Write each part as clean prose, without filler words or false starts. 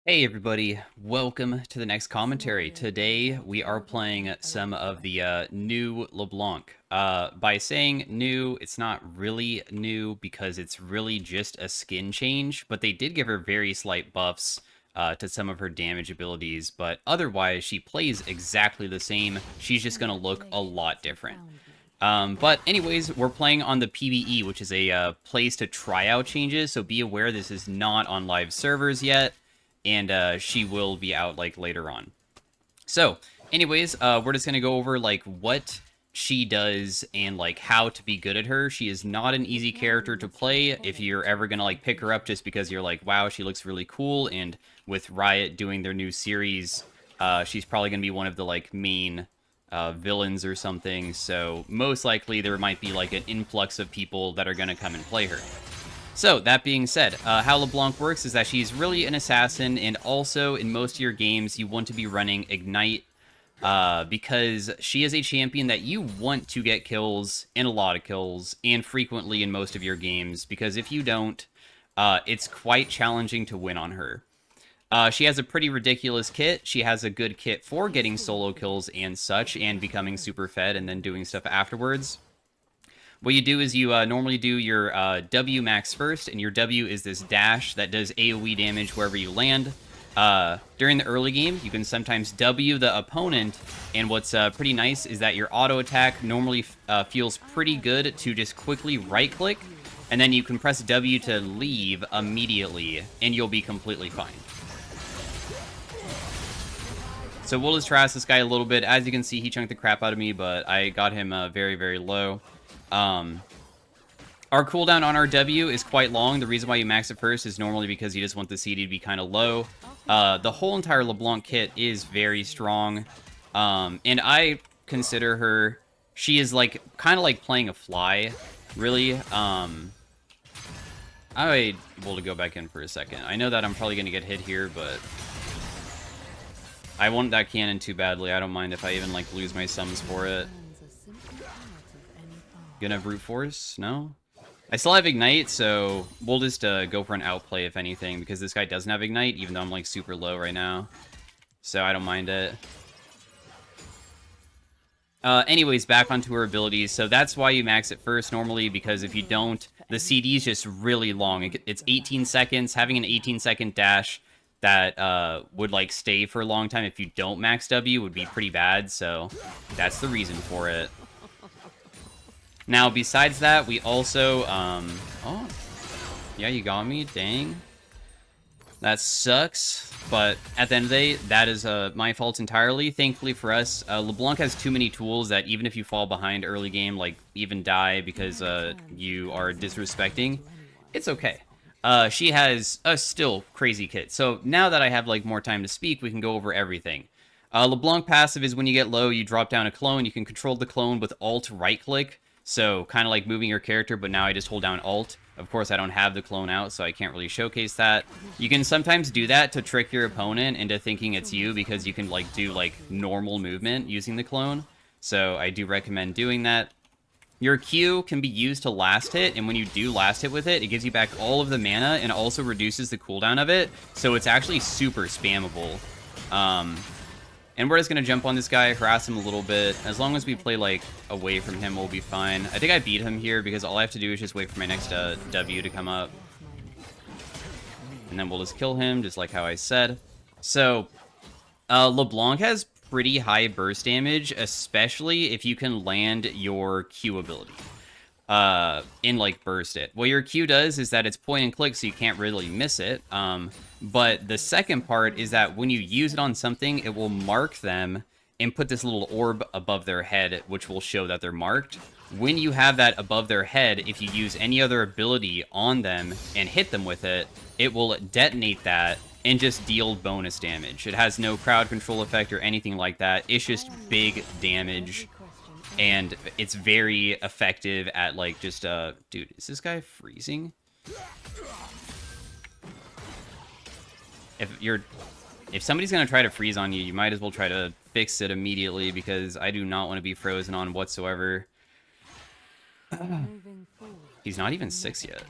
Hey everybody, welcome to the next commentary. Today we are playing some of the new Leblanc. By saying new, it's not really new because it's really just a skin change, but they did give her very slight buffs to some of her damage abilities, but otherwise she plays exactly the same. She's just going to look a lot different. But anyways, we're playing on the PvE, which is a place to try out changes, so be aware this is not on live servers yet, and she will be out like later on. So anyways, we're just gonna go over like what she does and like how to be good at her. She is not an easy character to play if you're ever gonna like pick her up just because you're like, wow, she looks really cool, and with Riot doing their new series, she's probably gonna be one of the like main villains or something, so most likely there might be like an influx of people that are going to come and play her. So, that being said, how LeBlanc works is that she's really an assassin, and also in most of your games you want to be running Ignite, because she is a champion that you want to get kills, and a lot of kills, and frequently in most of your games, because if you don't, it's quite challenging to win on her. She has a pretty ridiculous kit. She has a good kit for getting solo kills and such, and becoming super fed and then doing stuff afterwards. What you do is you normally do your W max first, and your W is this dash that does AoE damage wherever you land. During the early game, you can sometimes W the opponent, and what's pretty nice is that your auto attack normally feels pretty good to just quickly right-click, and then you can press W to leave immediately, and you'll be completely fine. So we'll just harass this guy a little bit. As you can see, he chunked the crap out of me, but I got him very, very low. Our cooldown on our W is quite long. The reason why you max it first is normally because you just want the CD to be kind of low. The whole entire LeBlanc kit is very strong. And I consider her... She is like kind of like playing a fly, really. I will go back in for a second. I know that I'm probably going to get hit here, but... I want that cannon too badly. I don't mind if I even, like, lose my sums for it. Gonna brute force? No? I still have Ignite, so we'll just go for an outplay, if anything, because this guy doesn't have Ignite, even though I'm, like, super low right now. So I don't mind it. Anyways, back onto her abilities. So that's why you max it first, normally, because if you don't, the CD is just really long. It's 18 seconds. Having an 18-second dash that would like stay for a long time if you don't max W would be pretty bad, so that's the reason for it. Now, besides that, we also, oh, yeah, you got me, dang. That sucks, but at the end of the day, that is my fault entirely. Thankfully for us, LeBlanc has too many tools that even if you fall behind early game, like even die because you are disrespecting, it's okay. She has a still crazy kit. So now that I have like more time to speak, we can go over everything. LeBlanc passive is when you get low, you drop down a clone. You can control the clone with Alt right click. So kind of like moving your character, but now I just hold down Alt. Of course, I don't have the clone out, so I can't really showcase that. You can sometimes do that to trick your opponent into thinking it's you because you can like do like normal movement using the clone. So I do recommend doing that. Your Q can be used to last hit, and when you do last hit with it, it gives you back all of the mana and also reduces the cooldown of it, so it's actually super spammable. And we're just going to jump on this guy, harass him a little bit. As long as we play, like, away from him, we'll be fine. I think I beat him here because all I have to do is just wait for my next W to come up. And then we'll just kill him, just like how I said. So, LeBlanc has pretty high burst damage, especially if you can land your Q ability. In like burst it. What your Q does is that it's point and click, so you can't really miss it. But the second part is that when you use it on something, it will mark them and put this little orb above their head, which will show that they're marked. When you have that above their head, if you use any other ability on them and hit them with it, it will detonate that and just deal bonus damage. It has no crowd control effect or anything like that. It's just big damage. And it's very effective at, like, just, dude, is this guy freezing? If somebody's gonna try to freeze on you, you might as well try to fix it immediately, because I do not want to be frozen on whatsoever. He's not even 6 yet.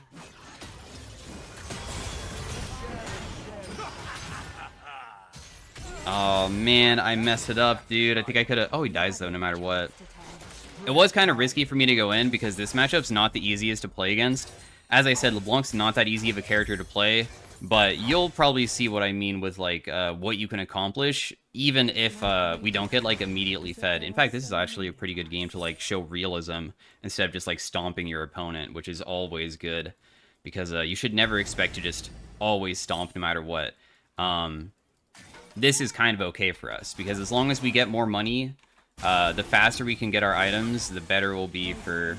Oh, man, I messed it up, dude. I think I could have... Oh, he dies, though, no matter what. It was kind of risky for me to go in because this matchup's not the easiest to play against. As I said, Leblanc's not that easy of a character to play, but you'll probably see what I mean with, like, what you can accomplish, even if we don't get, like, immediately fed. In fact, this is actually a pretty good game to, like, show realism instead of just, like, stomping your opponent, which is always good, because you should never expect to just always stomp no matter what. This is kind of okay for us, because as long as we get more money, the faster we can get our items, the better it will be for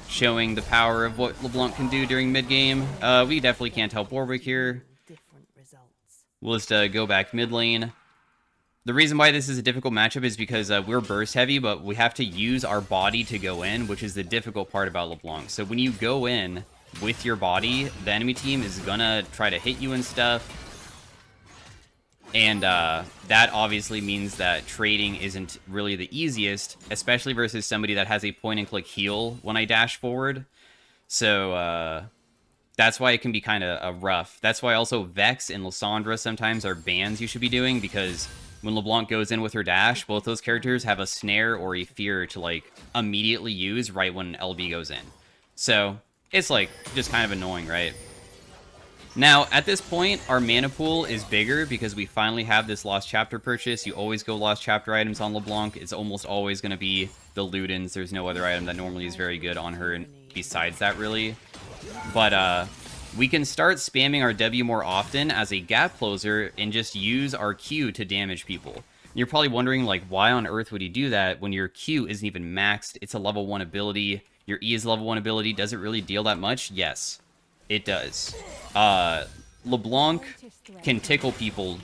showing the power of what LeBlanc can do during mid-game. We definitely can't help Warwick here. We'll just go back mid lane. The reason why this is a difficult matchup is because we're burst heavy, but we have to use our body to go in, which is the difficult part about LeBlanc. So when you go in with your body, the enemy team is gonna try to hit you and stuff. And that obviously means that trading isn't really the easiest, especially versus somebody that has a point-and-click heal when I dash forward. So that's why it can be kind of rough. That's why also Vex and Lysandra sometimes are bans you should be doing, because when LeBlanc goes in with her dash, both those characters have a snare or a fear to, like, immediately use right when LB goes in. So it's, like, just kind of annoying, right? Now, at this point, our mana pool is bigger because we finally have this Lost Chapter purchase. You always go Lost Chapter items on LeBlanc. It's almost always going to be the Ludens. There's no other item that normally is very good on her besides that, really. But we can start spamming our W more often as a gap closer and just use our Q to damage people. You're probably wondering, like, why on earth would he do that when your Q isn't even maxed? It's a level 1 ability. Your E is level 1 ability. Does it really deal that much? Yes. It does. LeBlanc can tickle people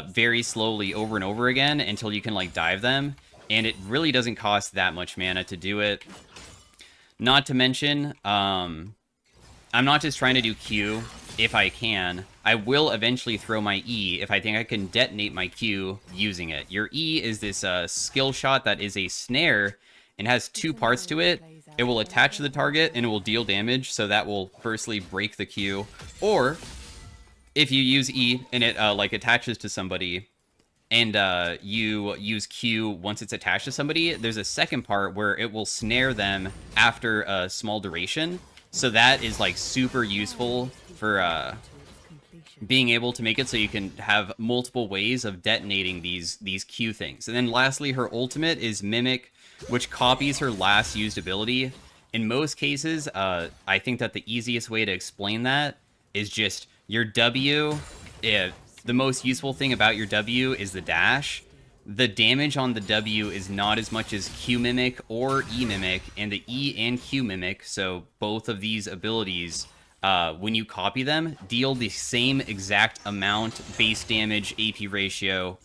very slowly over and over again until you can, like, dive them, and it really doesn't cost that much mana to do it. Not to mention, I'm not just trying to do Q if I can. I will eventually throw my E if I think I can detonate my Q using it. Your E is this skill shot that is a snare and has two parts to it. It will attach to the target, and it will deal damage, so that will firstly break the Q. Or, if you use E, and it, like, attaches to somebody, and you use Q once it's attached to somebody, there's a second part where it will snare them after a small duration. So that is, like, super useful for being able to make it so you can have multiple ways of detonating these Q things. And then lastly, her ultimate is Mimic, which copies her last used ability. In most cases, I think that the easiest way to explain that is just your W. The most useful thing about your W is the dash. The damage on the W is not as much as Q Mimic or E Mimic, and the E and Q Mimic, so both of these abilities, when you copy them, deal the same exact amount base damage AP ratio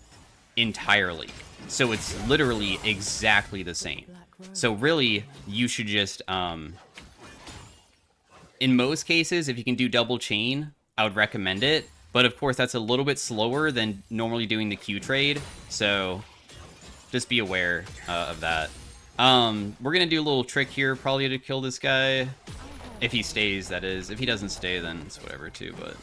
entirely. So it's literally exactly the same. So really, you should just, in most cases, if you can do double chain, I would recommend it. But of course, that's a little bit slower than normally doing the Q trade. So just be aware of that. We're going to do a little trick here, probably to kill this guy. If he stays, that is. If he doesn't stay, then it's whatever too, but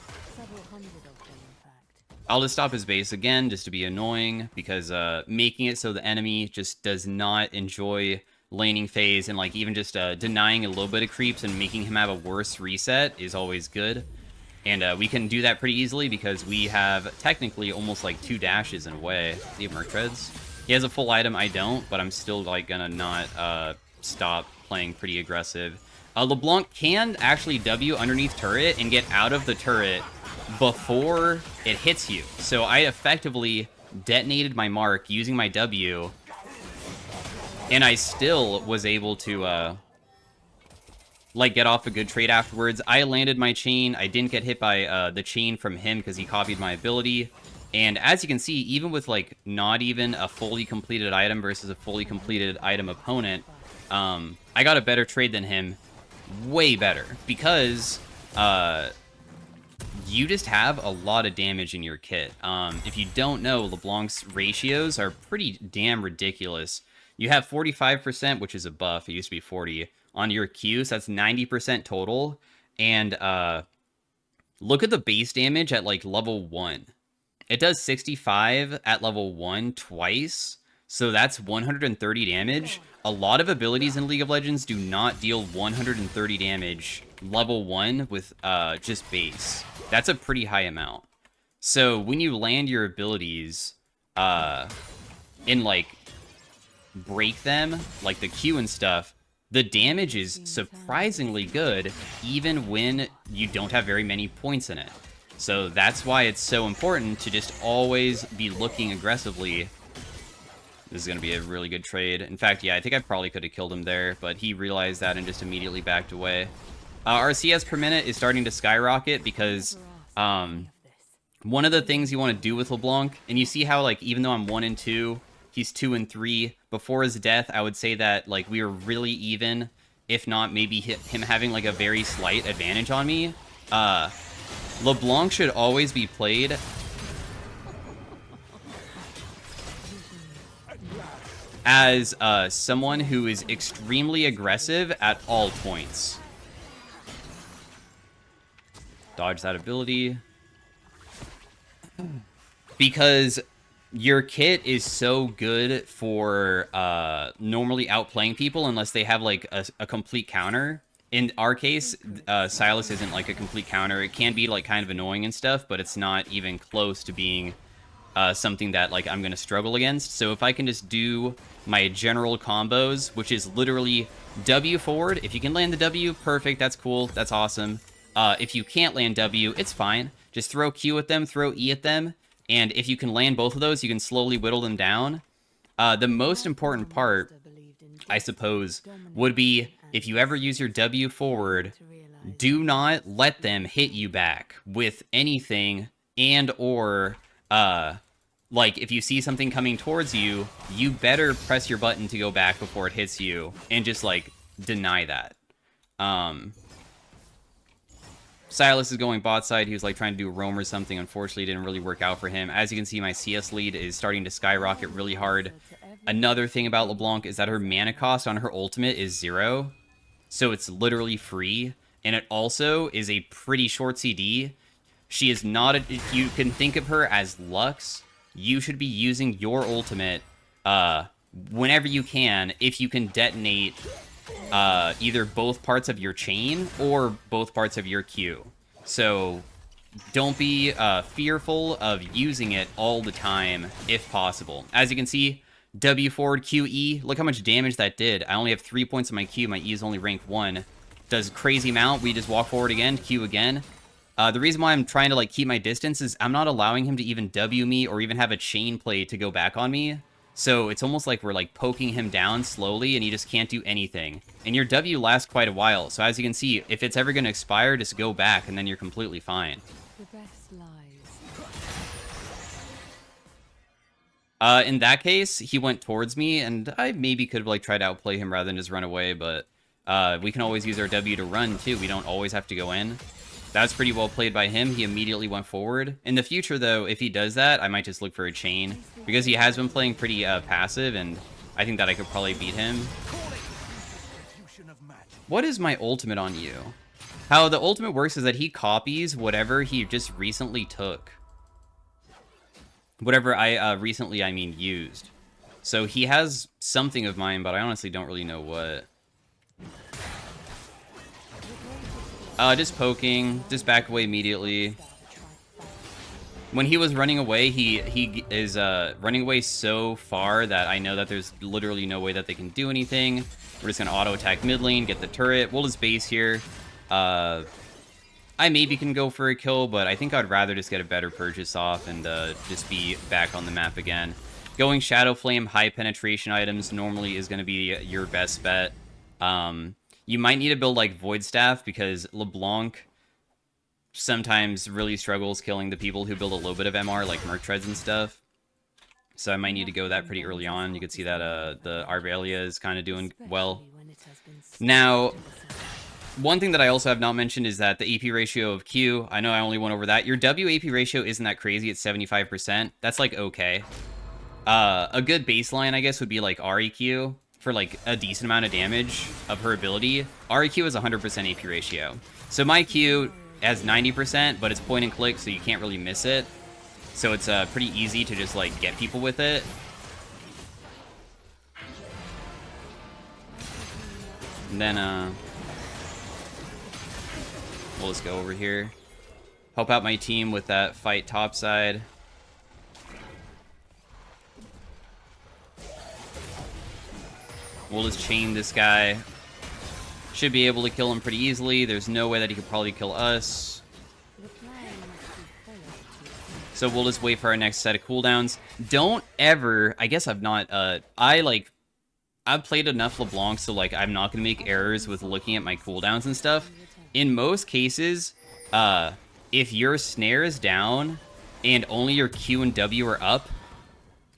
I'll just stop his base again, just to be annoying, because making it so the enemy just does not enjoy laning phase, and, like, even just denying a little bit of creeps and making him have a worse reset is always good. And we can do that pretty easily because we have technically almost like 2 dashes in a way. See if Merc Treads. He has a full item, I don't, but I'm still, like, gonna not stop playing pretty aggressive. LeBlanc can actually W underneath turret and get out of the turret before it hits you. So I effectively detonated my mark using my W, and I still was able to, like, get off a good trade afterwards. I landed my chain. I didn't get hit by the chain from him because he copied my ability. And as you can see, even with, like, not even a fully completed item versus a fully completed item opponent, I got a better trade than him. Way better. Because you just have a lot of damage in your kit. If you don't know, LeBlanc's ratios are pretty damn ridiculous. You have 45%, which is a buff. It used to be 40 on your Q, so that's 90% total. And look at the base damage at, like, level 1. It does 65 at level 1 twice, so that's 130 damage. A lot of abilities in League of Legends do not deal 130 damage level 1 with just base. That's a pretty high amount. So when you land your abilities and like break them, like the Q and stuff, the damage is surprisingly good even when you don't have very many points in it. So that's why it's so important to just always be looking aggressively. This is going to be a really good trade. In fact, yeah, I think I probably could have killed him there, but he realized that and just immediately backed away. Our CS per minute is starting to skyrocket because one of the things you want to do with Leblanc, and you see how, like, even though I'm 1 and 2, he's 2 and 3. Before his death, I would say that, like, we were really even, if not maybe him having, like, a very slight advantage on me. LeBlanc should always be played as someone who is extremely aggressive at all points. Dodge that ability. Because your kit is so good for normally outplaying people unless they have like a complete counter. In our case, Silas isn't like a complete counter. It can be like kind of annoying and stuff, but it's not even close to being something that like I'm gonna struggle against. So if I can just do my general combos, which is literally W forward. If you can land the W, perfect. That's cool. That's awesome. If you can't land W, it's fine. Just throw Q at them, throw E at them, and if you can land both of those, you can slowly whittle them down. The most important part, I suppose, would be if you ever use your W forward, do not let them hit you back with anything, and or like if you see something coming towards you, you better press your button to go back before it hits you and just like deny that. Silas is going bot side. He was like trying to do a roam or something. Unfortunately, it didn't really work out for him. As you can see, my CS lead is starting to skyrocket really hard. Another thing about LeBlanc is that her mana cost on her ultimate is 0. So it's literally free. And it also is a pretty short CD. She is not a... If you can think of her as Lux, you should be using your ultimate whenever you can, if you can detonate either both parts of your chain or both parts of your Q. So don't be fearful of using it all the time if possible. As you can see, W forward, Q, E. Look how much damage that did. I only have 3 points on my Q. My E is only rank 1. Does crazy amount. We just walk forward again, Q again. The reason why I'm trying to like keep my distance is I'm not allowing him to even W me or even have a chain play to go back on me. So it's almost like we're like poking him down slowly and he just can't do anything. And your W lasts quite a while. So as you can see, if it's ever going to expire, just go back and then you're completely fine. The best lies. In that case, he went towards me and I maybe could have like tried to outplay him rather than just run away. But we can always use our W to run too. We don't always have to go in. That was pretty well played by him. He immediately went forward. In the future, though, if he does that, I might just look for a chain. Because he has been playing pretty passive, and I think that I could probably beat him. What is my ultimate on you? How the ultimate works is that he copies whatever he just recently took. Whatever I recently, I mean, used. So he has something of mine, but I honestly don't really know what. Just poking, just back away immediately. When he was running away, he is running away so far that I know that there's literally no way that they can do anything. We're just gonna auto attack mid lane, get the turret. We'll just base here. I maybe can go for a kill, but I think I'd rather just get a better purchase off and just be back on the map again. Going Shadow Flame, high penetration items normally is gonna be your best bet. You might need to build like Void Staff because LeBlanc sometimes really struggles killing the people who build a little bit of MR, like Merc Treads and stuff. So I might need to go that pretty early on. You can see that the Arbelia is kind of doing well. Now, one thing that I also have not mentioned is that the AP ratio of Q, I know I only went over that. Your W AP ratio isn't that crazy. It's 75%. That's like okay. A good baseline, I guess, would be like REQ. For like a decent amount of damage of her ability. REQ is 100% AP ratio. So my Q has 90%, but it's point and click, so you can't really miss it. So it's pretty easy to just, like, get people with it. And then, we'll just go over here. Help out my team with that fight topside. We'll just chain this guy. Should be able to kill him pretty easily. There's no way that he could probably kill us. So we'll just wait for our next set of cooldowns. Don't ever... I guess I've not... I've played enough Leblanc, so, like, I'm not going to make errors with looking at my cooldowns and stuff. In most cases, if your snare is down and only your Q and W are up,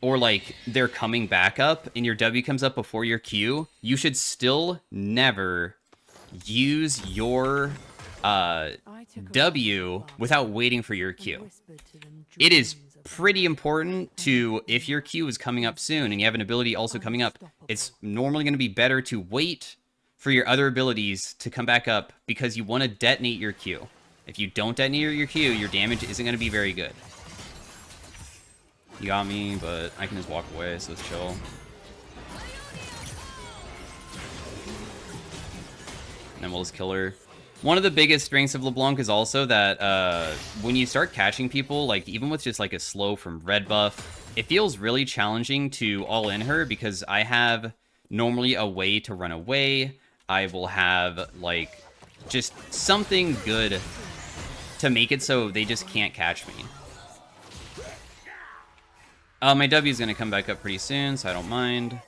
or, like, they're coming back up and your W comes up before your Q, you should still never use your W without waiting for your Q. It is pretty important to, if your Q is coming up soon and you have an ability also coming up, it's normally going to be better to wait for your other abilities to come back up because you want to detonate your Q. If you don't detonate your Q, your damage isn't going to be very good. You got me, but I can just walk away, so it's chill. And then we'll just kill her. One of the biggest strengths of Leblanc is also that when you start catching people, like even with just like a slow from red buff, it feels really challenging to all-in her because I have normally a way to run away. I will have like just something good to make it so they just can't catch me. My W is going to come back up pretty soon, so I don't mind.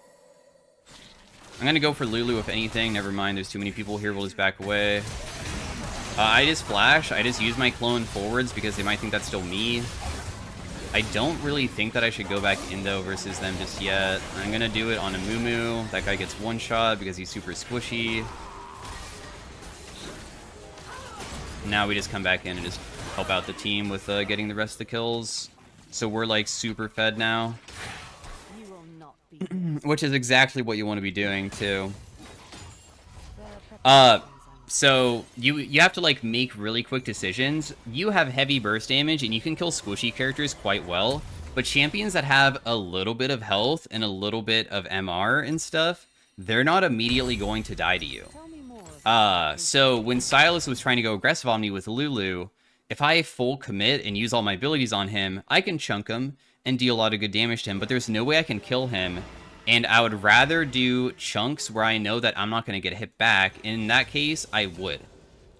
I'm going to go for Lulu if anything. Never mind, there's too many people here. We'll just back away. I just flash. I just use my clone forwards because they might think that's still me. I don't really think that I should go back Indo versus them just yet. I'm going to do it on a Moo. That guy gets one shot because he's super squishy. Now we just come back in and just help out the team with getting the rest of the kills. So we're like super fed now. Which is exactly what you want to be doing too. So you have to like make really quick decisions. You have heavy burst damage and you can kill squishy characters quite well, but champions that have a little bit of health and a little bit of MR and stuff, they're not immediately going to die to you. So when Silas was trying to go aggressive on me with Lulu, if I full commit and use all my abilities on him, I can chunk him and deal a lot of good damage to him, but there's no way I can kill him. And I would rather do chunks where I know that I'm not going to get hit back. In that case, I would.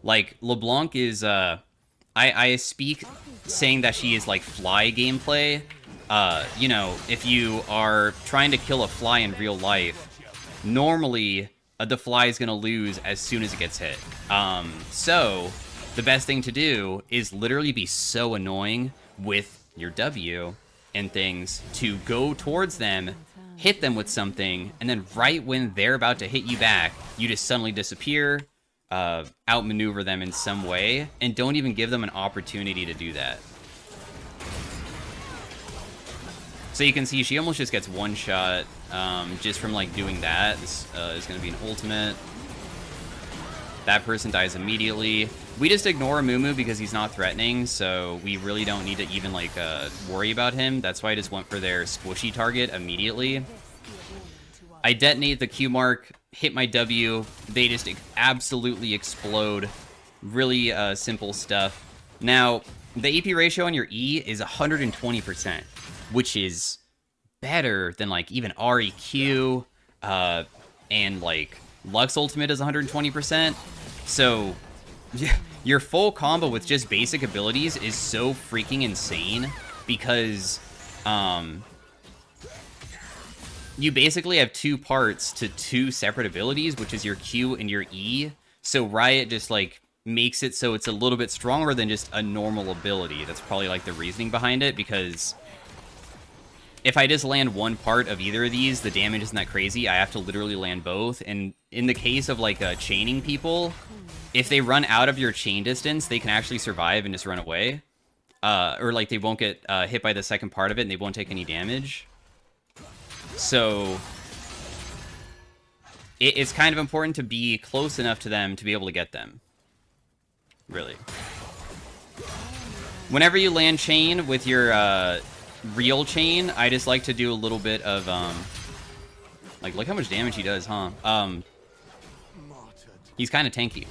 Like, LeBlanc is, I speak saying that she is, like, fly gameplay. You know, if you are trying to kill a fly in real life, normally the fly is going to lose as soon as it gets hit. So the best thing to do is literally be so annoying with your W and things to go towards them, hit them with something, and then right when they're about to hit you back, you just suddenly disappear, outmaneuver them in some way, and don't even give them an opportunity to do that. So you can see she almost just gets one shot just from like doing that. This is going to be an ultimate. That person dies immediately. We just ignore Mumu because he's not threatening, so we really don't need to even like worry about him. That's why I just went for their squishy target immediately. I detonate the Q mark, hit my W. They just absolutely explode. Really simple stuff. Now, the AP ratio on your E is 120%, which is better than like even REQ and like Lux Ultimate is 120%. So yeah, your full combo with just basic abilities is so freaking insane because you basically have two parts to two separate abilities, which is your Q and your E. So Riot just like makes it so it's a little bit stronger than just a normal ability. That's probably like the reasoning behind it, because if I just land one part of either of these, the damage isn't that crazy. I have to literally land both. And in the case of like chaining people, if they run out of your chain distance, they can actually survive and just run away. Or like they won't get hit by the second part of it and they won't take any damage. So it's kind of important to be close enough to them to be able to get them. Really. Whenever you land chain with your real chain, I just like to do a little bit of like look how much damage he does, huh? He's kind of tanky.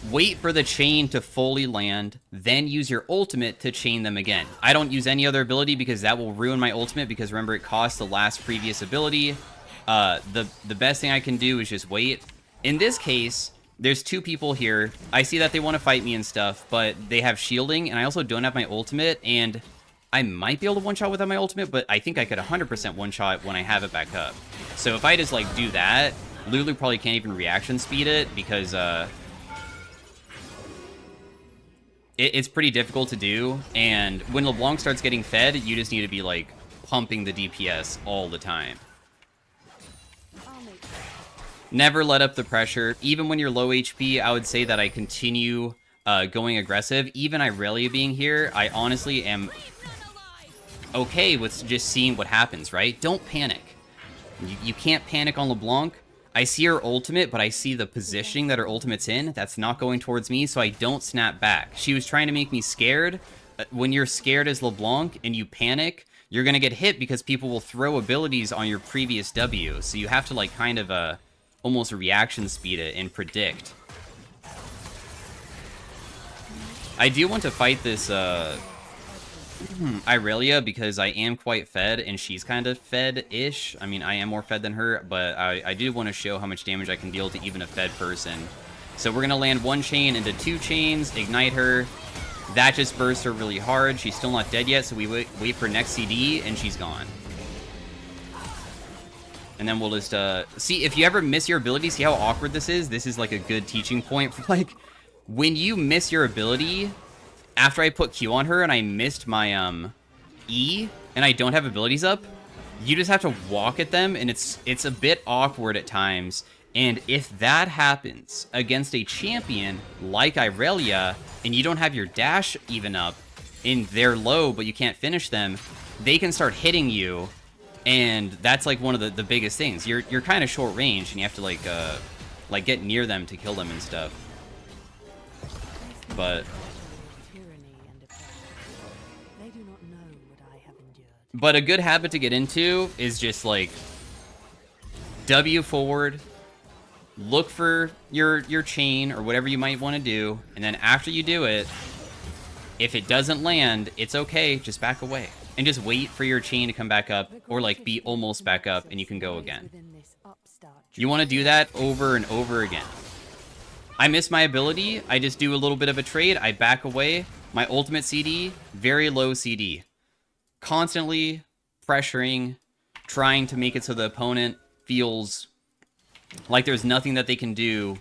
Wait for the chain to fully land, then use your ultimate to chain them again. I don't use any other ability because that will ruin my ultimate, because remember, it costs the last previous ability. The best thing I can do is just wait. In this case, there's two people here. I see that they want to fight me and stuff, but they have shielding, and I also don't have my ultimate, and I might be able to one-shot without my ultimate, but I think I could 100% one-shot when I have it back up. So if I just, like, do that, Lulu probably can't even reaction speed it, because, it's pretty difficult to do, and when LeBlanc starts getting fed, you just need to be, like, pumping the DPS all the time. Never let up the pressure. Even when you're low HP, I would say that I continue going aggressive. Even Irelia being here, I honestly am okay with just seeing what happens, right? Don't panic. You can't panic on LeBlanc. I see her ultimate, but I see the positioning that her ultimate's in. That's not going towards me, so I don't snap back. She was trying to make me scared. When you're scared as LeBlanc and you panic, you're going to get hit because people will throw abilities on your previous W. So you have to, like, kind of almost reaction speed it and predict. I do want to fight this Irelia because I am quite fed and she's kind of fed-ish. I mean, I am more fed than her, but I do want to show how much damage I can deal to even a fed person. So we're going to land one chain into two chains, ignite her. That just bursts her really hard. She's still not dead yet, so we wait for next CD, and she's gone. And then we'll just, see, if you ever miss your ability, see how awkward this is? This is, like, a good teaching point for, like, when you miss your ability, after I put Q on her and I missed my, E, and I don't have abilities up, you just have to walk at them, and it's a bit awkward at times. And if that happens against a champion like Irelia, and you don't have your dash even up, and they're low, but you can't finish them, they can start hitting you, and that's, like, one of the biggest things. You're kind of short range, and you have to, like, get near them to kill them and stuff. But a good habit to get into is just, like, W forward, look for your chain or whatever you might want to do, and then after you do it, if it doesn't land, it's okay, just back away. And just wait for your chain to come back up, or, like, be almost back up, and you can go again. You want to do that over and over again. I miss my ability, I just do a little bit of a trade, I back away, my ultimate CD, very low CD. Constantly pressuring, trying to make it so the opponent feels like there's nothing that they can do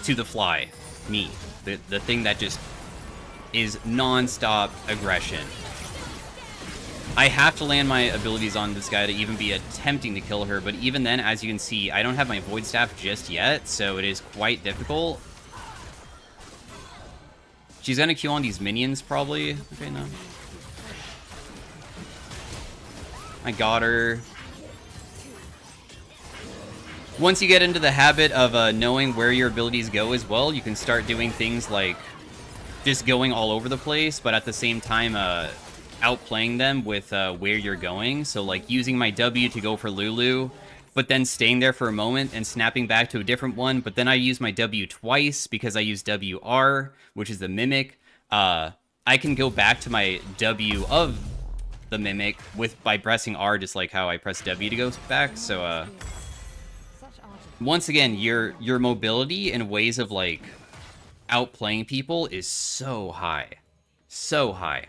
to the fly. Me. The thing that just is non-stop aggression. I have to land my abilities on this guy to even be attempting to kill her, but even then, as you can see, I don't have my Void Staff just yet, so it is quite difficult. She's gonna Q on these minions, probably. Okay, no. I got her. Once you get into the habit of knowing where your abilities go as well, you can start doing things like just going all over the place, but at the same time outplaying them with where you're going. So, like, using my W to go for Lulu, but then staying there for a moment and snapping back to a different one, but then I use my W twice because I use WR, which is the Mimic. I can go back to my W of the Mimic by pressing R, just like how I press W to go back. So, once again, your mobility and ways of, like, outplaying people is so high. So high.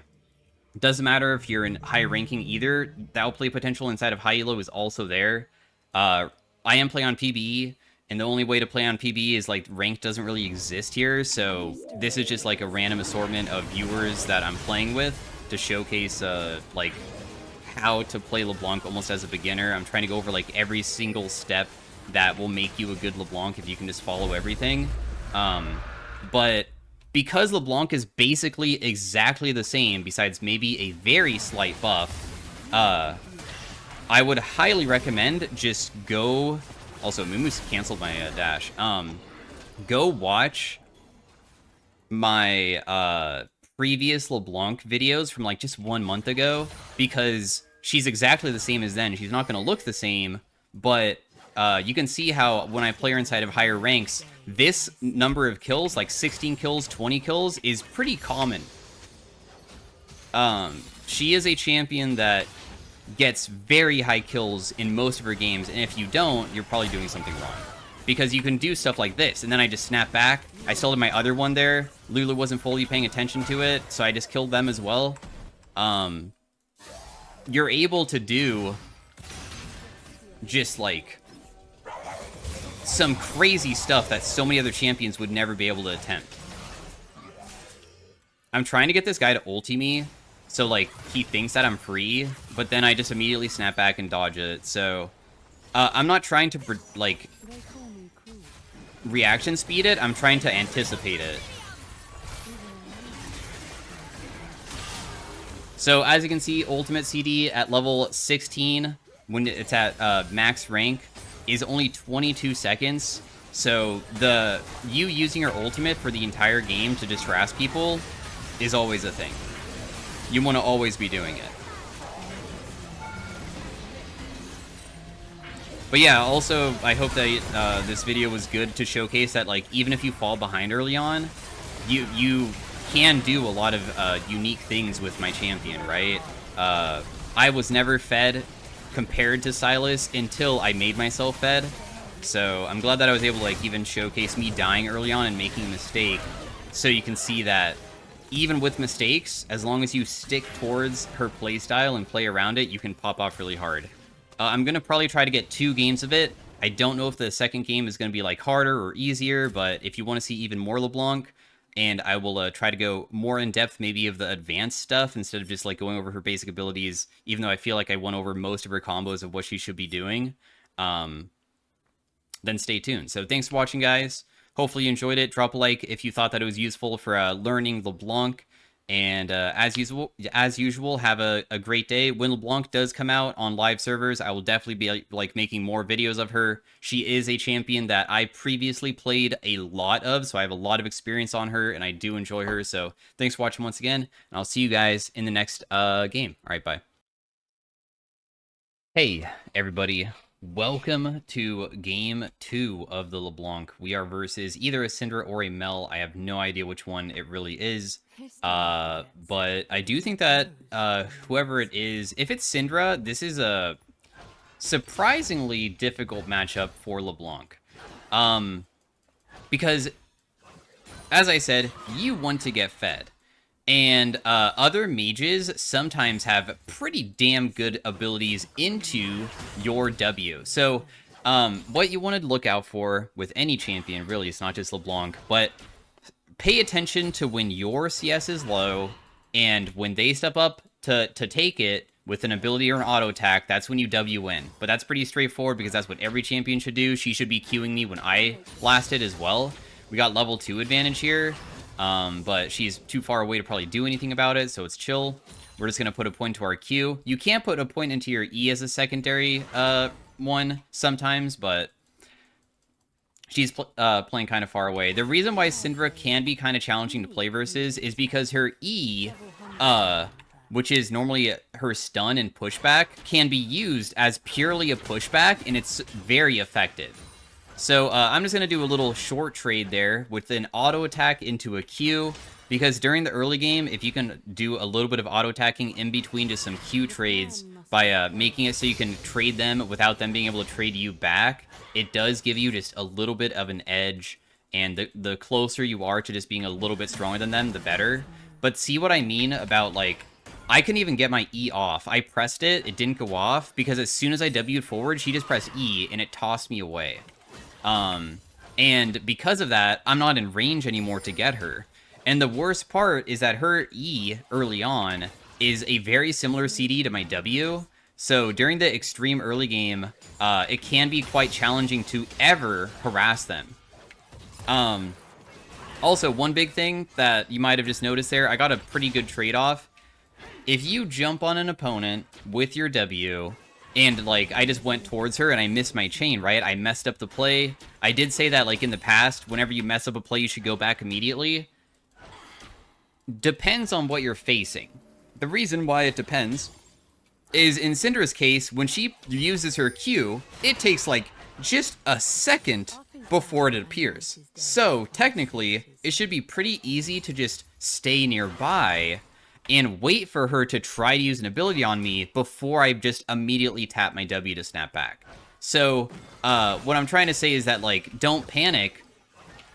Doesn't matter if you're in high ranking either. The outplay potential inside of high elo is also there. I am playing on PBE, and the only way to play on PBE is, like, rank doesn't really exist here, so this is just, like, a random assortment of viewers that I'm playing with to showcase, like, how to play LeBlanc almost as a beginner. I'm trying to go over, like, every single step that will make you a good LeBlanc if you can just follow everything. But because LeBlanc is basically exactly the same, besides maybe a very slight buff, I would highly recommend just go... Also, Mumu's canceled my dash. Go watch my previous LeBlanc videos from like just 1 month ago, because she's exactly the same as then. She's not going to look the same, but you can see how when I play her inside of higher ranks, this number of kills, like 16 kills, 20 kills, is pretty common. She is a champion that gets very high kills in most of her games, and if you don't, you're probably doing something wrong. Because you can do stuff like this, and then I just snap back. I still had my other one there. Lulu wasn't fully paying attention to it, so I just killed them as well. You're able to do just, like, some crazy stuff that so many other champions would never be able to attempt. I'm trying to get this guy to ulti me, so, like, he thinks that I'm free, but then I just immediately snap back and dodge it, so... I'm not trying to, like, reaction speed it, I'm trying to anticipate it. So, as you can see, Ultimate CD at level 16, when it's at max rank, is only 22 seconds. So, you using your ultimate for the entire game to just harass people is always a thing. You want to always be doing it. But yeah, also, I hope that this video was good to showcase that, like, even if you fall behind early on, you can do a lot of unique things with my champion, right? I was never fed compared to Silas until I made myself fed. So I'm glad that I was able to, like, even showcase me dying early on and making a mistake, so you can see that even with mistakes, as long as you stick towards her playstyle and play around it, you can pop off really hard. I'm going to probably try to get 2 games of it. I don't know if the second game is going to be, like, harder or easier, but if you want to see even more LeBlanc, and I will try to go more in depth maybe of the advanced stuff instead of just, like, going over her basic abilities, even though I feel like I went over most of her combos of what she should be doing, then stay tuned. So thanks for watching, guys. Hopefully you enjoyed it. Drop a like if you thought that it was useful for learning LeBlanc. And as usual, have a great day. When LeBlanc does come out on live servers, I will definitely be like making more videos of her. She is a champion that I previously played a lot of, so I have a lot of experience on her, and I do enjoy her. So thanks for watching once again, and I'll see you guys in the next game. All right, bye. Hey, everybody. Welcome to Game 2 of the LeBlanc. We are versus either a Syndra or a Mel. I have no idea which one it really is. But I do think that whoever it is, if it's Syndra, this is a surprisingly difficult matchup for LeBlanc. Because, as I said, you want to get fed. And other mages sometimes have pretty damn good abilities into your W. So what you want to look out for with any champion, really, it's not just LeBlanc, but pay attention to when your CS is low, and when they step up to take it with an ability or an auto attack, that's when you W in. But that's pretty straightforward because that's what every champion should do. She should be queuing me when I blast it as well. We got level 2 advantage here. But she's too far away to probably do anything about it, so it's chill. We're just going to put a point to our Q. You can't put a point into your E as a secondary one sometimes, but she's playing kind of far away. The reason why Syndra can be kind of challenging to play versus is because her E, which is normally her stun and pushback, can be used as purely a pushback, and it's very effective. So I'm just going to do a little short trade there with an auto attack into a Q, because during the early game, if you can do a little bit of auto attacking in between just some Q trades by making it so you can trade them without them being able to trade you back, it does give you just a little bit of an edge, and the closer you are to just being a little bit stronger than them, the better. But see what I mean about, like, I couldn't even get my E off. I pressed it, it didn't go off, because as soon as I W'd forward, she just pressed E, and it tossed me away. And because of that, I'm not in range anymore to get her. And the worst part is that her E early on is a very similar CD to my W. So during the extreme early game, it can be quite challenging to ever harass them. Also, one big thing that you might have just noticed there, I got a pretty good trade-off. If you jump on an opponent with your W, and, like, I just went towards her and I missed my chain, right? I messed up the play. I did say that, like, in the past, whenever you mess up a play, you should go back immediately. depends on what you're facing. The reason why it depends is in Syndra's case, when she uses her Q, it takes like just a second before it appears. So technically, it should be pretty easy to just stay nearby and wait for her to try to use an ability on me before I just immediately tap my W to snap back. So what I'm trying to say is that, like, don't panic.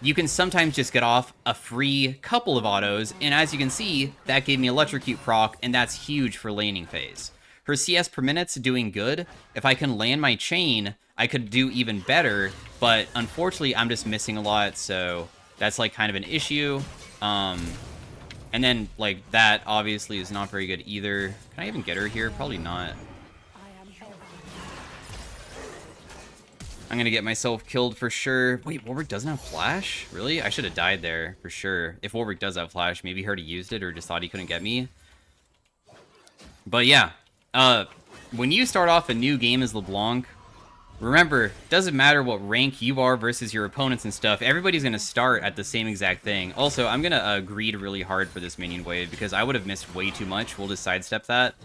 You can sometimes just get off a free couple of autos, and as you can see, that gave me Electrocute proc, and that's huge for laning phase. Her CS per minute's doing good. If I can land my chain, I could do even better, but unfortunately, I'm just missing a lot, so that's, like, kind of an issue. And then, like, that obviously is not very good either. Can I even get her here? Probably not. I'm gonna get myself killed for sure. Wait, Warwick doesn't have flash? Really? I should have died there, for sure. If Warwick does have flash, maybe he already used it or just thought he couldn't get me. But yeah, when you start off a new game as Leblanc, remember, doesn't matter what rank you are versus your opponents and stuff, everybody's gonna start at the same exact thing. Also, I'm gonna greed really hard for this minion wave because I would have missed way too much. We'll just sidestep that.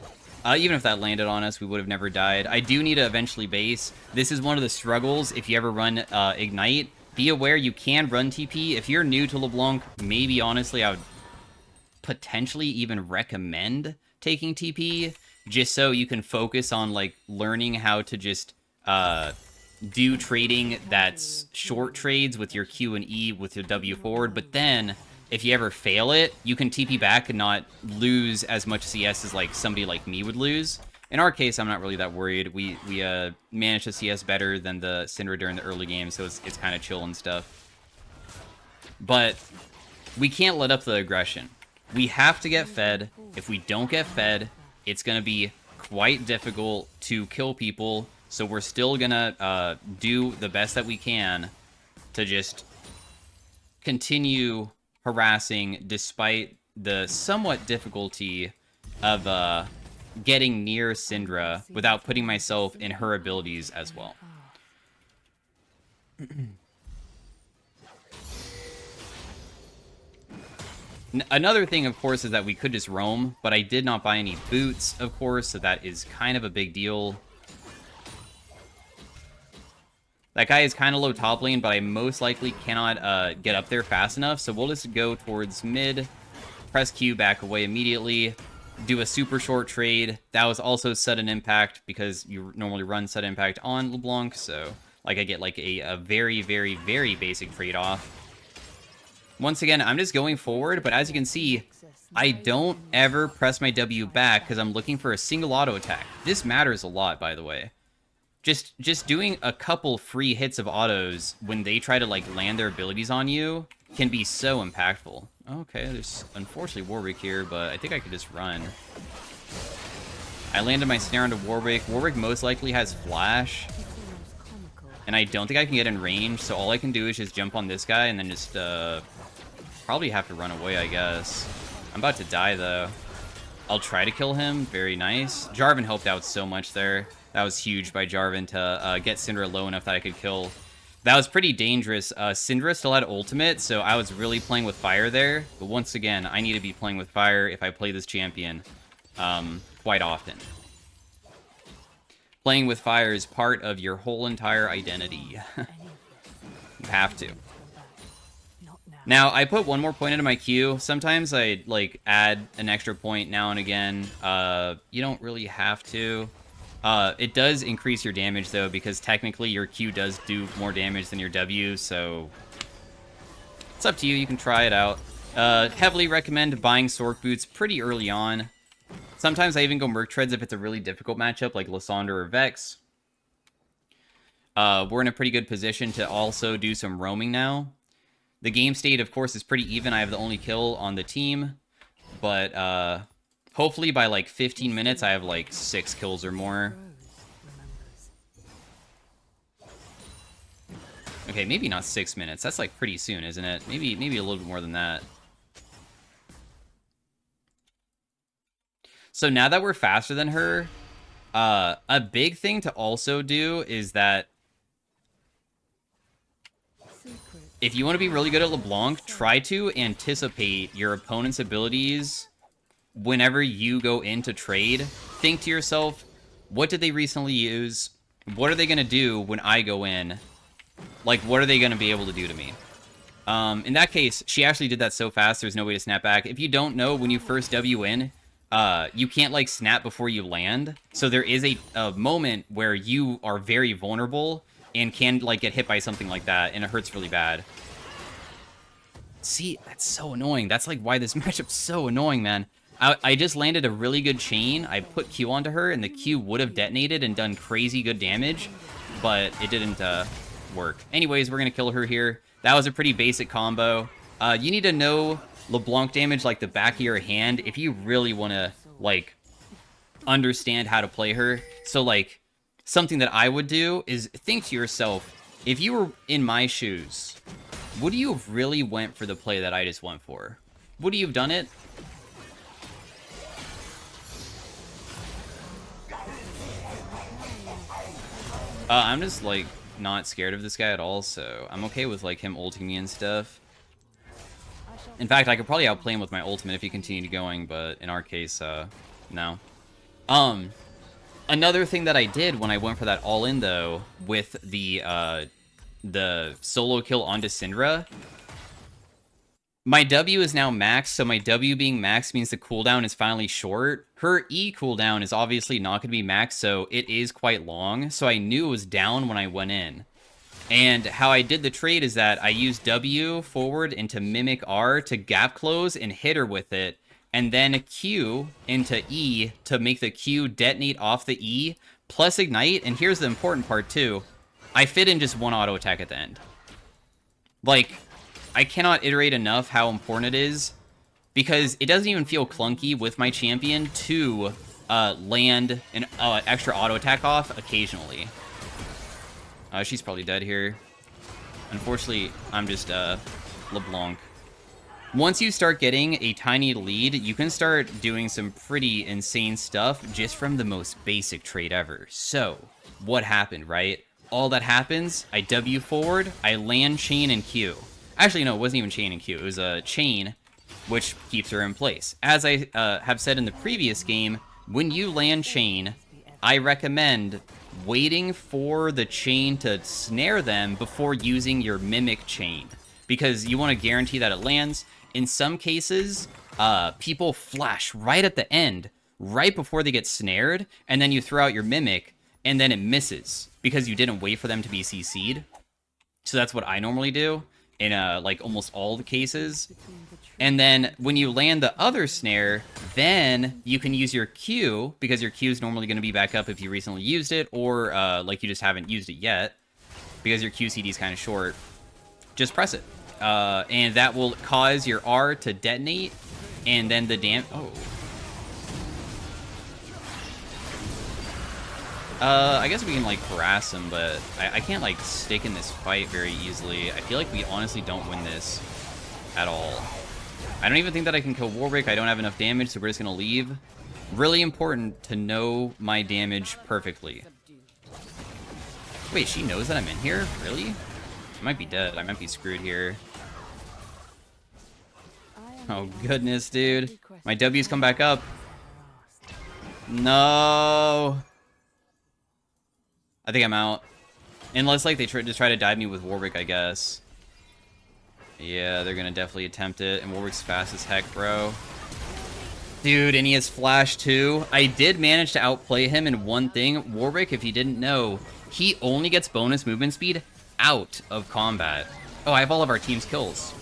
Even if that landed on us, we would have never died. I do need to eventually base. This is one of the struggles if you ever run Ignite. Be aware you can run TP. If you're new to LeBlanc, maybe honestly I would potentially even recommend taking TP, just so you can focus on, like, learning how to just do trading that's short trades with your Q and E with your W forward, but then if you ever fail it, you can TP back and not lose as much CS as, like, somebody like me would lose. In our case, I'm not really that worried. We managed to CS better than the Syndra during the early game, so it's kind of chill and stuff. But we can't let up the aggression. We have to get fed. If we don't get fed, it's going to be quite difficult to kill people, so we're still going to do the best that we can to just continue harassing despite the somewhat difficulty of getting near Syndra without putting myself in her abilities as well. Another thing, of course, is that we could just roam, but I did not buy any boots, of course, so that is kind of a big deal. That guy is kind of low top lane, but I most likely cannot get up there fast enough, so we'll just go towards mid, press Q, back away immediately, do a super short trade. That was also sudden impact, because you normally run sudden impact on LeBlanc, so like I get like a very, very, very basic trade-off. Once again, I'm just going forward, but as you can see, I don't ever press my W back because I'm looking for a single auto attack. This matters a lot, by the way. Just doing a couple free hits of autos when they try to, like, land their abilities on you can be so impactful. Okay, there's unfortunately Warwick here, but I think I could just run. I landed my snare onto Warwick. Warwick most likely has flash, and I don't think I can get in range, so all I can do is just jump on this guy and then just probably have to run away, I guess. I'm about to die, though. I'll try to kill him. Very nice. Jarvan helped out so much there. That was huge by Jarvan to get Syndra low enough that I could kill. That was pretty dangerous. Syndra still had ultimate, so I was really playing with fire there. But once again, I need to be playing with fire if I play this champion quite often. Playing with fire is part of your whole entire identity. You have to. Now, I put one more point into my queue. Sometimes I, like, add an extra point now and again. You don't really have to. It does increase your damage, though, because technically your Q does do more damage than your W, so it's up to you. You can try it out. Heavily recommend buying Sork Boots pretty early on. Sometimes I even go Merc Treads if it's a really difficult matchup, like Lysandre or Vex. We're in a pretty good position to also do some roaming now. The game state, of course, is pretty even. I have the only kill on the team, but hopefully by like 15 minutes, I have like 6 kills or more. Okay, maybe not 6 minutes. That's like pretty soon, isn't it? Maybe a little bit more than that. So now that we're faster than her, a big thing to also do is that if you want to be really good at LeBlanc, try to anticipate your opponent's abilities whenever you go into trade. Think to yourself, what did they recently use? What are they going to do when I go in? Like, what are they going to be able to do to me? In that case, she actually did that so fast, there's no way to snap back. If you don't know, when you first W in, you can't, like, snap before you land. So there is a moment where you are very vulnerable and can, like, get hit by something like that, and it hurts really bad. See, that's so annoying. That's, like, why this matchup's so annoying, man. I just landed a really good chain. I put Q onto her, and the Q would have detonated and done crazy good damage, but it didn't work. Anyways, we're going to kill her here. That was a pretty basic combo. You need to know LeBlanc damage like the back of your hand if you really want to, like, understand how to play her. So, like, something that I would do is think to yourself, if you were in my shoes, would you have really went for the play that I just went for? Would you have done it? I'm just, like, not scared of this guy at all, so I'm okay with, like, him ulting me and stuff. In fact, I could probably outplay him with my ultimate if he continued going, but in our case, no. Another thing that I did when I went for that all-in, though, with the solo kill onto Syndra, my W is now max, so my W being max means the cooldown is finally short. Her E cooldown is obviously not going to be max, so it is quite long, so I knew it was down when I went in. And how I did the trade is that I used W forward into Mimic R to gap close and hit her with it, and then Q into E to make the Q detonate off the E, plus Ignite, and here's the important part too, I fit in just one auto attack at the end. Like, I cannot iterate enough how important it is, because it doesn't even feel clunky with my champion to land an extra auto attack off occasionally. She's probably dead here. Unfortunately, I'm just LeBlanc. Once you start getting a tiny lead, you can start doing some pretty insane stuff just from the most basic trade ever. So, what happened, right? All that happens, I W forward, I land chain and Q. Actually, no, it wasn't even chain and Q. It was a chain, which keeps her in place. As I have said in the previous game, when you land chain, I recommend waiting for the chain to snare them before using your mimic chain, because you want to guarantee that it lands. In some cases, people flash right at the end, right before they get snared, and then you throw out your mimic, and then it misses, because you didn't wait for them to be CC'd. So that's what I normally do in like almost all the cases. And then when you land the other snare, then you can use your Q, because your Q is normally going to be back up if you recently used it, or like you just haven't used it yet, because your Q CD is kind of short. Just press it. And that will cause your R to detonate, and then the Oh. I guess we can, like, harass him, but I can't, like, stick in this fight very easily. I feel like we honestly don't win this at all. I don't even think that I can kill Warwick. I don't have enough damage, so we're just gonna leave. Really important to know my damage perfectly. Wait, she knows that I'm in here? Really? I might be dead. I might be screwed here. Oh, goodness, dude. My W's come back up. No. I think I'm out. Unless, like, they just try to dive me with Warwick, I guess. Yeah, they're gonna definitely attempt it. And Warwick's fast as heck, bro. Dude, and he has flash, too. I did manage to outplay him in one thing. Warwick, if you didn't know, he only gets bonus movement speed out of combat. Oh, I have all of our team's kills.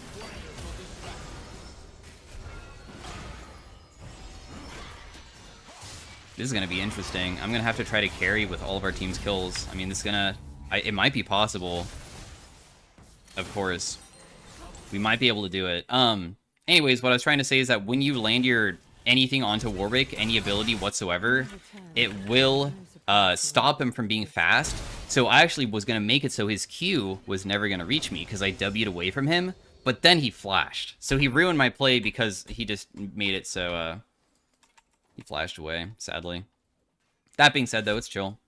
This is going to be interesting. I'm going to have to try to carry with all of our team's kills. I mean, this is going to... it might be possible. Of course. We might be able to do it. Anyways, what I was trying to say is that when you land your anything onto Warwick, any ability whatsoever, it will stop him from being fast. So I actually was going to make it so his Q was never going to reach me because I W'd away from him. But then he flashed. So he ruined my play because he just made it so... he flashed away, sadly. That being said, though, it's chill.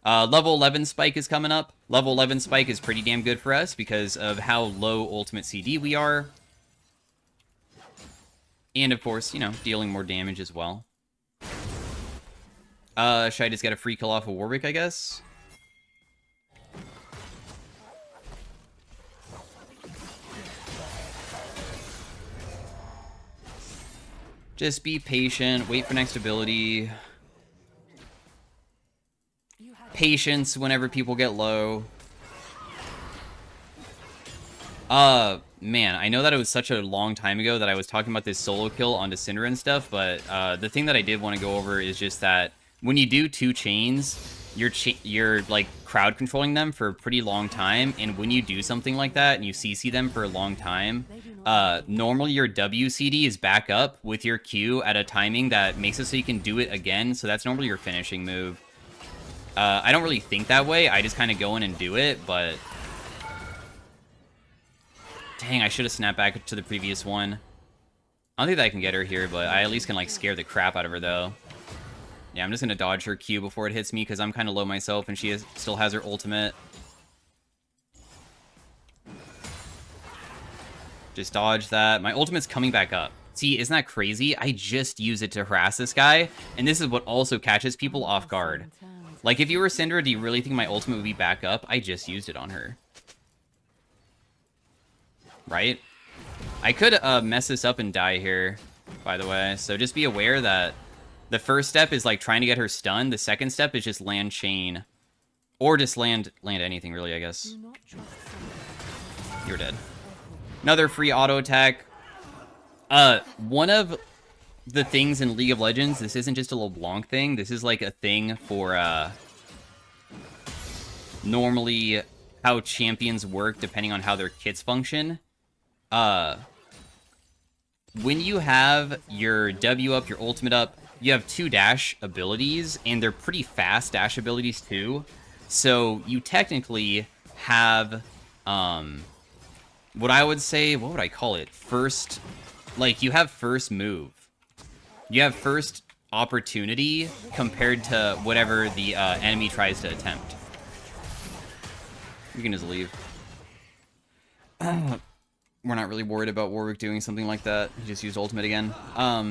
Level 11 Spike is coming up. Level 11 Spike is pretty damn good for us because of how low ultimate CD we are. And, of course, you know, dealing more damage as well. Should I just get a free kill off of Warwick, I guess? Just be patient, wait for next ability. Patience whenever people get low. Man, I know that it was such a long time ago that I was talking about this solo kill onto Cinder and stuff, but the thing that I did want to go over is just that when you do 2 chains, you're like crowd controlling them for a pretty long time, and when you do something like that and you CC them for a long time, normally your WCD is back up with your Q at a timing that makes it so you can do it again, so that's normally your finishing move. I don't really think that way, I just kind of go in and do it, but... Dang, I should have snapped back to the previous one. I don't think that I can get her here, but I at least can, like, scare the crap out of her, though. Yeah, I'm just gonna dodge her Q before it hits me, because I'm kind of low myself, and she still has her ultimate. Just dodge that. My ultimate's coming back up. See, isn't that crazy? I just use it to harass this guy, and this is what also catches people off guard. Like, if you were Syndra, do you really think my ultimate would be back up? I just used it on her. Right? I could mess this up and die here, by the way. So just be aware that the first step is like trying to get her stunned. The second step is just land chain. Or just land anything, really, I guess. You're dead. Another free auto attack. One of the things in League of Legends, this isn't just a LeBlanc thing. This is like a thing for normally how champions work depending on how their kits function. When you have your W up, your ultimate up, you have 2 dash abilities, and they're pretty fast dash abilities too. So you technically have, what I would say, what would I call it? First, like, you have first move. You have first opportunity compared to whatever the enemy tries to attempt. You can just leave. We're not really worried about Warwick doing something like that. He just used ultimate again.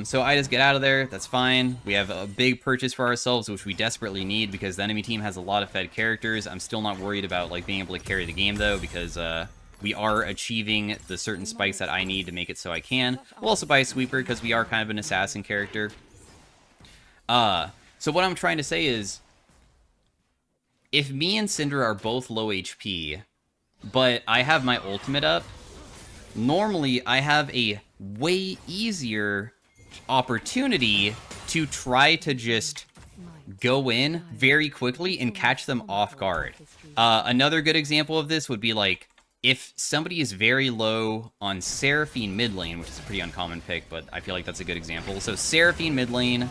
So I just get out of there. That's fine. We have a big purchase for ourselves, which we desperately need because the enemy team has a lot of fed characters. I'm still not worried about like being able to carry the game though, because we are achieving the certain spikes that I need to make it so I can. We'll also buy a sweeper because we are kind of an assassin character. So what I'm trying to say is, if me and Syndra are both low HP, but I have my ultimate up, normally I have a way easier opportunity to try to just go in very quickly and catch them off guard. Another good example of this would be like, if somebody is very low on Seraphine mid lane, which is a pretty uncommon pick, but I feel like that's a good example. So Seraphine mid lane.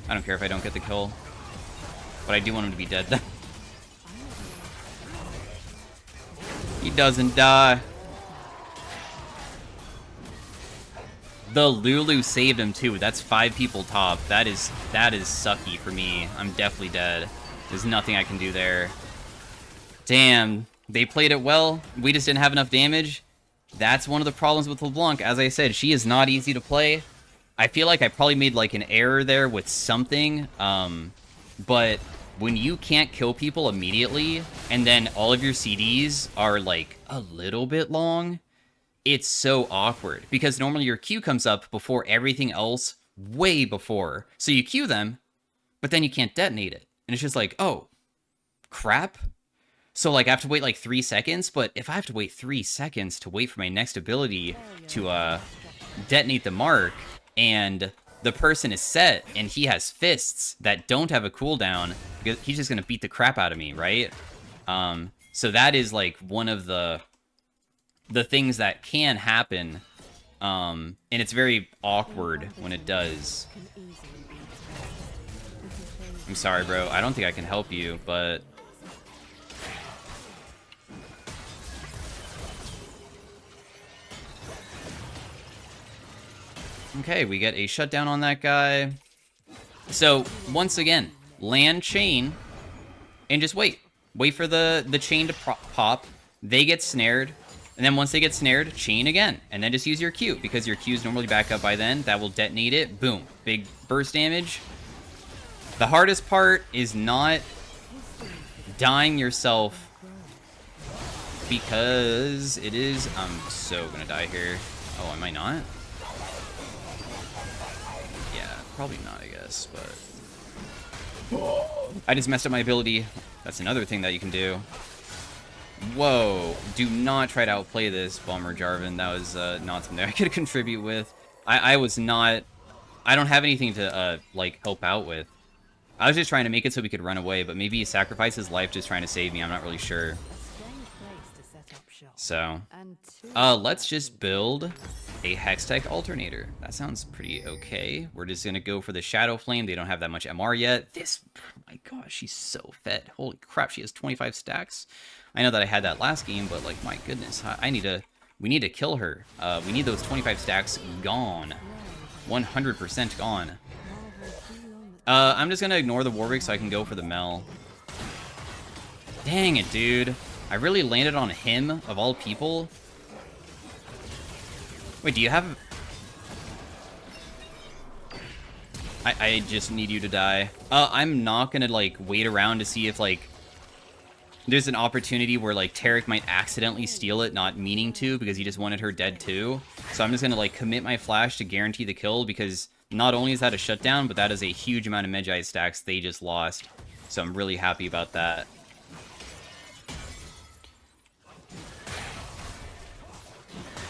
I don't care if I don't get the kill, but I do want him to be dead then. He doesn't die. The Lulu saved him too. That's 5 people top. That is sucky for me. I'm definitely dead. There's nothing I can do there. Damn, they played it well. We just didn't have enough damage. That's one of the problems with LeBlanc. As I said, she is not easy to play. I feel like I probably made like an error there with something. But when you can't kill people immediately, and then all of your CDs are like a little bit long, it's so awkward. Because normally your Q comes up before everything else, way before. So you Q them, but then you can't detonate it. And it's just like, oh, crap. So like I have to wait like 3 seconds, but if I have to wait 3 seconds to wait for my next ability to detonate the mark, and the person is set, and he has fists that don't have a cooldown, he's just gonna beat the crap out of me, right? So that is like one of the things that can happen, and it's very awkward when it does. I'm sorry, bro. I don't think I can help you, but... Okay, we get a shutdown on that guy. So, once again, land chain, and just wait. Wait for the chain to pop. They get snared. And then once they get snared, chain again. And then just use your Q, because your Q is normally back up by then. That will detonate it. Boom. Big burst damage. The hardest part is not dying yourself, because it is... I'm so gonna die here. Oh, am I not? Yeah, probably not, I guess, but... I just messed up my ability. That's another thing that you can do. Whoa. Do not try to outplay this, Bummer Jarvan. That was not something I could contribute with. I was not... I don't have anything to, like, help out with. I was just trying to make it so we could run away, but maybe he sacrificed his life just trying to save me. I'm not really sure. So, let's just build a Hextech Alternator. That sounds pretty okay. We're just going to go for the Shadow Flame. They don't have that much MR yet. This, oh my gosh, she's so fed. Holy crap, she has 25 stacks. I know that I had that last game, but like, my goodness, we need to kill her. We need those 25 stacks gone. 100% gone. I'm just going to ignore the Warwick so I can go for the Mel. Dang it, dude. I really landed on him, of all people. Wait, do you have... I just need you to die. I'm not gonna, like, wait around to see if, like, there's an opportunity where, like, Taric might accidentally steal it, not meaning to, because he just wanted her dead too. So I'm just gonna, like, commit my flash to guarantee the kill, because not only is that a shutdown, but that is a huge amount of Magi stacks they just lost. So I'm really happy about that.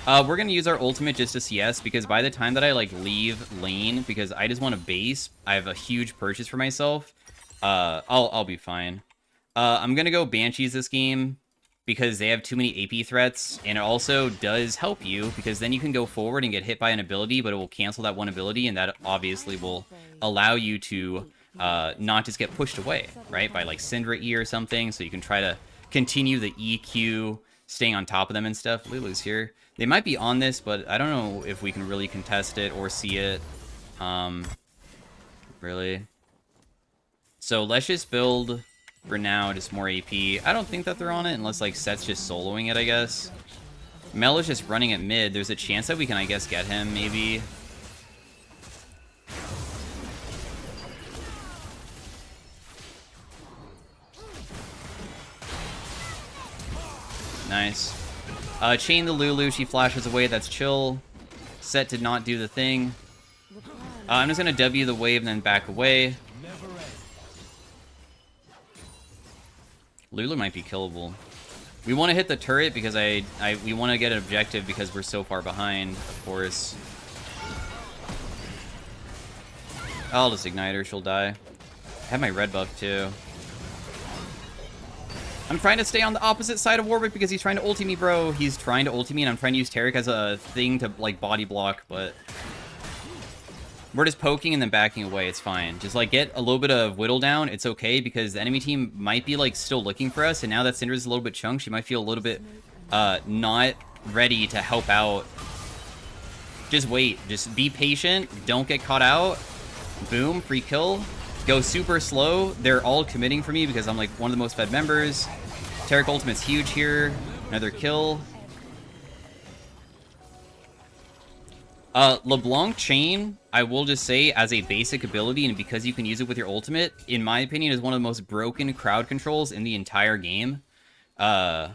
We're going to use our ultimate just to CS, because by the time that I, like, leave lane, because I just want to base, I have a huge purchase for myself, I'll be fine. I'm going to go Banshees this game, because they have too many AP threats, and it also does help you, because then you can go forward and get hit by an ability, but it will cancel that one ability, and that obviously will allow you to not just get pushed away, right, by, like, Syndra E or something, so you can try to continue the EQ, staying on top of them and stuff. Lulu's here. They might be on this, but I don't know if we can really contest it or see it. Really. So let's just build, for now, just more AP. I don't think that they're on it, unless, like, Set's just soloing it, I guess. Mel is just running at mid. There's a chance that we can, I guess, get him, maybe. Nice. Chain the Lulu. She flashes away. That's chill. Set did not do the thing. I'm just going to W the wave and then back away. Lulu might be killable. We want to hit the turret because we want to get an objective because we're so far behind, of course. I'll just ignite her. She'll die. I have my red buff too. I'm trying to stay on the opposite side of Warwick because he's trying to ulti me, bro. He's trying to ulti me, and I'm trying to use Taric as a thing to, like, body block, but... We're just poking and then backing away. It's fine. Just, like, get a little bit of whittle down. It's okay, because the enemy team might be, like, still looking for us, and now that Syndra's a little bit chunked, she might feel a little bit, not ready to help out. Just wait. Just be patient. Don't get caught out. Boom. Free kill. Go super slow. They're all committing for me because I'm, like, one of the most fed members. Taric ultimate's huge here. Another kill. Leblanc chain, I will just say, as a basic ability, and because you can use it with your ultimate, in my opinion, is one of the most broken crowd controls in the entire game. I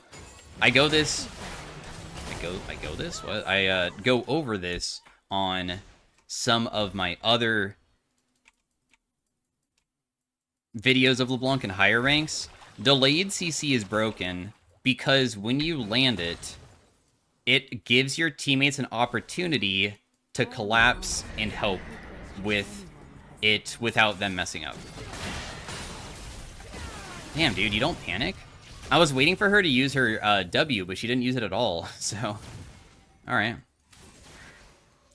go over this on some of my other videos of LeBlanc in higher ranks. Delayed CC is broken because when you land it, it gives your teammates an opportunity to collapse and help with it without them messing up. Damn, dude, you don't panic? I was waiting for her to use her W, but she didn't use it at all, so... Alright.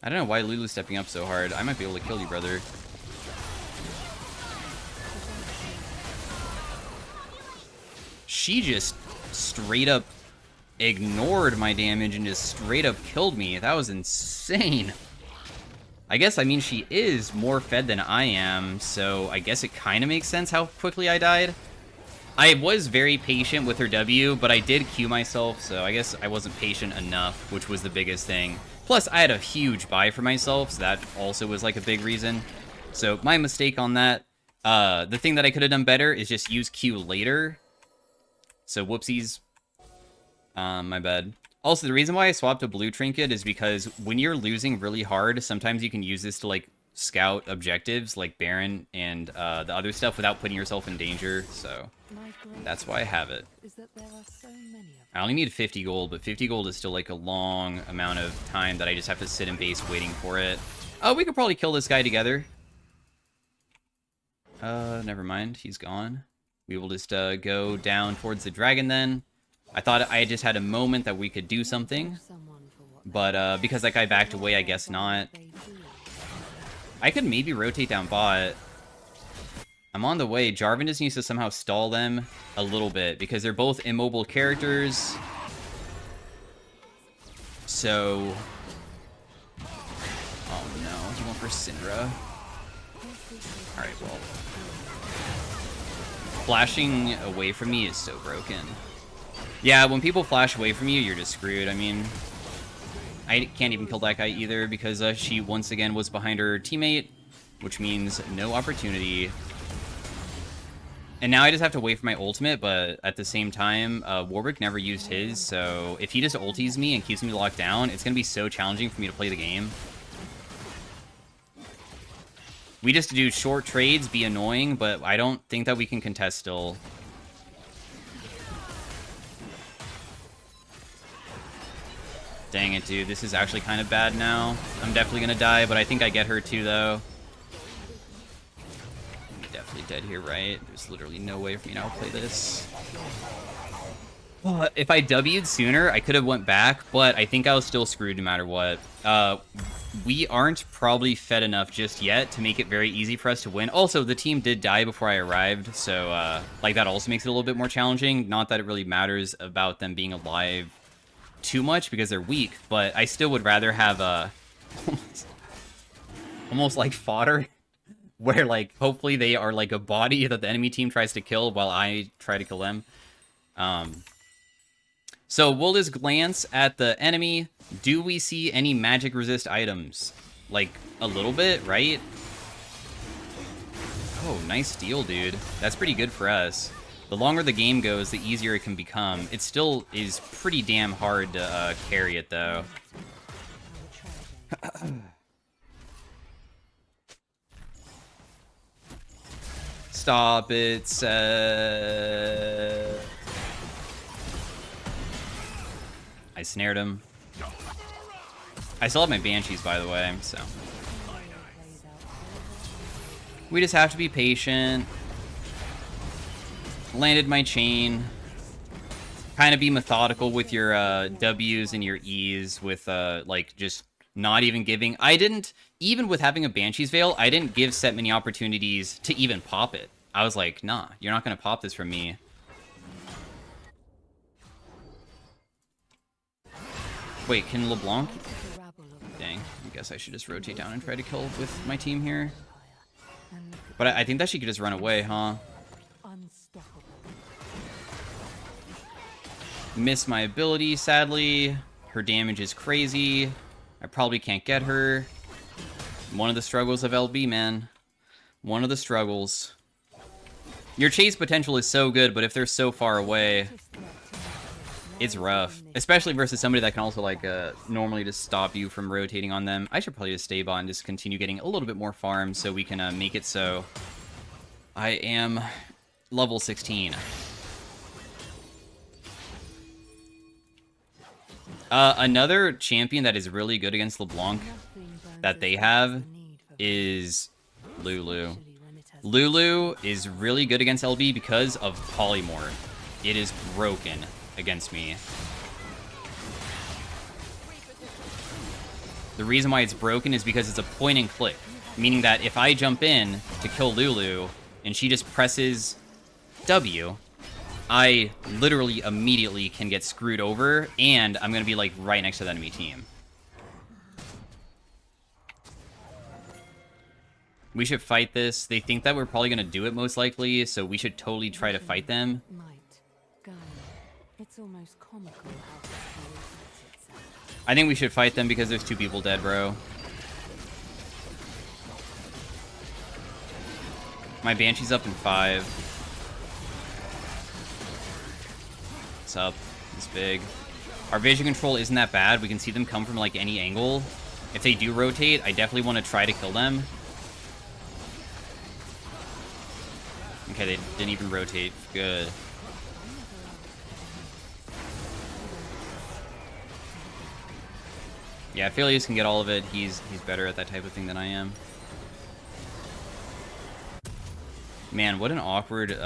I don't know why Lulu's stepping up so hard. I might be able to kill you, brother. She just straight up ignored my damage and just straight up killed me. That was insane. I guess, I mean, she is more fed than I am, so I guess it kind of makes sense how quickly I died. I was very patient with her W, but I did Q myself, so I guess I wasn't patient enough, which was the biggest thing. Plus, I had a huge buy for myself, so that also was like a big reason. So my mistake on that. The thing that I could have done better is just use Q later. So whoopsies. My bad. Also, the reason why I swapped a blue trinket is because when you're losing really hard, sometimes you can use this to, like, scout objectives like Baron and the other stuff without putting yourself in danger, so that's why I have it. I only need 50 gold, but 50 gold is still like a long amount of time that I just have to sit in base waiting for it. Oh, we could probably kill this guy together. Never mind, he's gone. We will just go down towards the dragon then. I thought I just had a moment that we could do something, but because that guy backed away, I guess not. I could maybe rotate down bot. I'm on the way. Jarvan just needs to somehow stall them a little bit because they're both immobile characters. So... oh no, he went for Syndra. Alright, well. Flashing away from me is so broken. Yeah, when people flash away from you, you're just screwed. I mean... I can't even kill that guy either because she once again was behind her teammate, which means no opportunity. And now I just have to wait for my ultimate, but at the same time, Warwick never used his, so if he just ulties me and keeps me locked down, it's going to be so challenging for me to play the game. We just do short trades, be annoying, but I don't think that we can contest still. Dang it, dude. This is actually kind of bad now. I'm definitely going to die, but I think I get her too, though. I'm definitely dead here, right? There's literally no way for me now to play this. If I W'd sooner, I could have went back, but I think I was still screwed no matter what. We aren't probably fed enough just yet to make it very easy for us to win. Also, the team did die before I arrived, so like that also makes it a little bit more challenging. Not that it really matters about them being alive too much because they're weak, but I still would rather have a almost like fodder where like hopefully they are like a body that the enemy team tries to kill while I try to kill them. So we'll just glance at the enemy. Do we see any magic resist items? Like a little bit, right? Oh, nice steal, dude. That's pretty good for us. The longer the game goes, the easier it can become. It still is pretty damn hard to carry it, though. Stop it, I snared him. I still have my Banshees, by the way, so... we just have to be patient. Landed my chain. Kind of be methodical with your W's and your E's with, like, just not even giving... I didn't... even with having a Banshee's Veil, I didn't give Set many opportunities to even pop it. I was like, nah, you're not going to pop this from me. Wait, can Leblanc... dang, I guess I should just rotate down and try to kill with my team here. But I think that she could just run away, huh? Miss my ability, sadly. Her damage is crazy. I probably can't get her. One of the struggles of LB, man. One of the struggles. Your chase potential is so good, but if they're so far away, it's rough. Especially versus somebody that can also, like, normally just stop you from rotating on them. I should probably just stay bot and just continue getting a little bit more farm so we can make it so I am level 16. Another champion that is really good against LeBlanc that they have is Lulu. Lulu is really good against LB because of Polymorph. It is broken against me. The reason why it's broken is because it's a point and click, meaning that if I jump in to kill Lulu and she just presses W, I literally immediately can get screwed over, and I'm going to be, like, right next to the enemy team. We should fight this. They think that we're probably going to do it most likely, so we should totally try to fight them. It's almost comical how this itself. I think we should fight them because there's 2 people dead, bro. My Banshee's up in 5. What's up? It's big. Our vision control isn't that bad. We can see them come from, like, any angle. If they do rotate, I definitely want to try to kill them. Okay, they didn't even rotate. Good. Yeah, Phileas can get all of it. He's better at that type of thing than I am. Man, what an awkward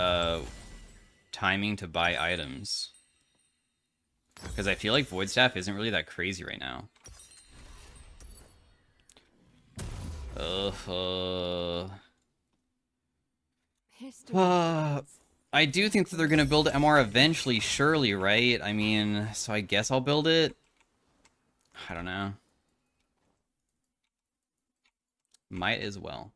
timing to buy items. Because I feel like Void Staff isn't really that crazy right now. I do think that they're going to build MR eventually, surely, right? I mean, so I guess I'll build it. I don't know. Might as well.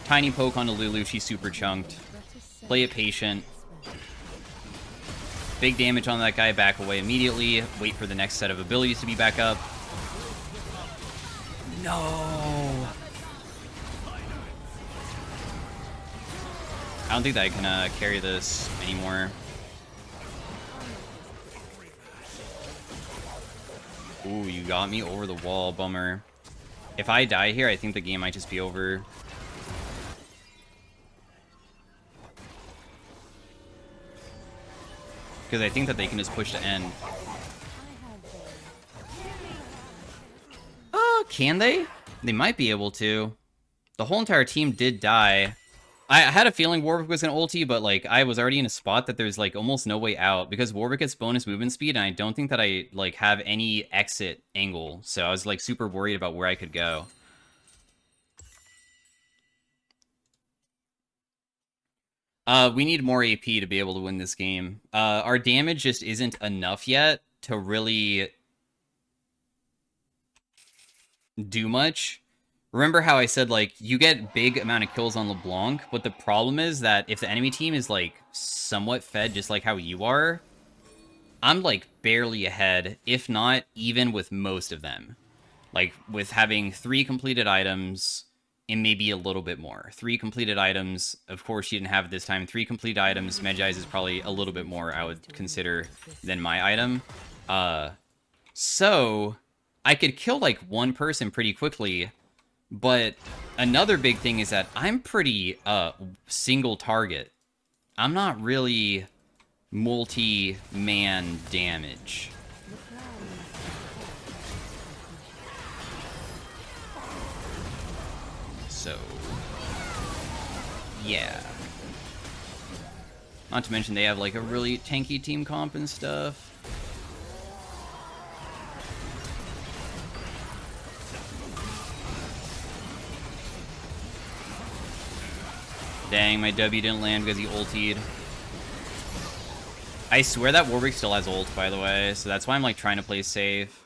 Tiny poke onto Lulu. She's super chunked. Play it patient. Big damage on that guy. Back away immediately. Wait for the next set of abilities to be back up. No! I don't think that I can carry this anymore. Ooh, you got me over the wall. Bummer. If I die here, I think the game might just be over. Because I think that they can just push to end. Can they? They might be able to. The whole entire team did die. I had a feeling Warwick was going to ulti, but like I was already in a spot that there's like almost no way out because Warwick gets bonus movement speed, and I don't think that I like have any exit angle. So I was like super worried about where I could go. We need more AP to be able to win this game. Our damage just isn't enough yet to really do much. Remember how I said, like, you get big amount of kills on LeBlanc, but the problem is that if the enemy team is, like, somewhat fed just like how you are, I'm, like, barely ahead, if not even with most of them. Like, with having 3 completed items and maybe a little bit more. 3 completed items, of course she didn't have it this time. 3 completed items, Medjai's is probably a little bit more, I would consider, than my item. So, I could kill, like, 1 person pretty quickly. But another big thing is that I'm pretty single target. I'm not really multi-man damage. So, yeah. Not to mention they have like a really tanky team comp and stuff. Dang, my W didn't land because he ultied. I swear that Warwick still has ult, by the way, so that's why I'm, like, trying to play safe.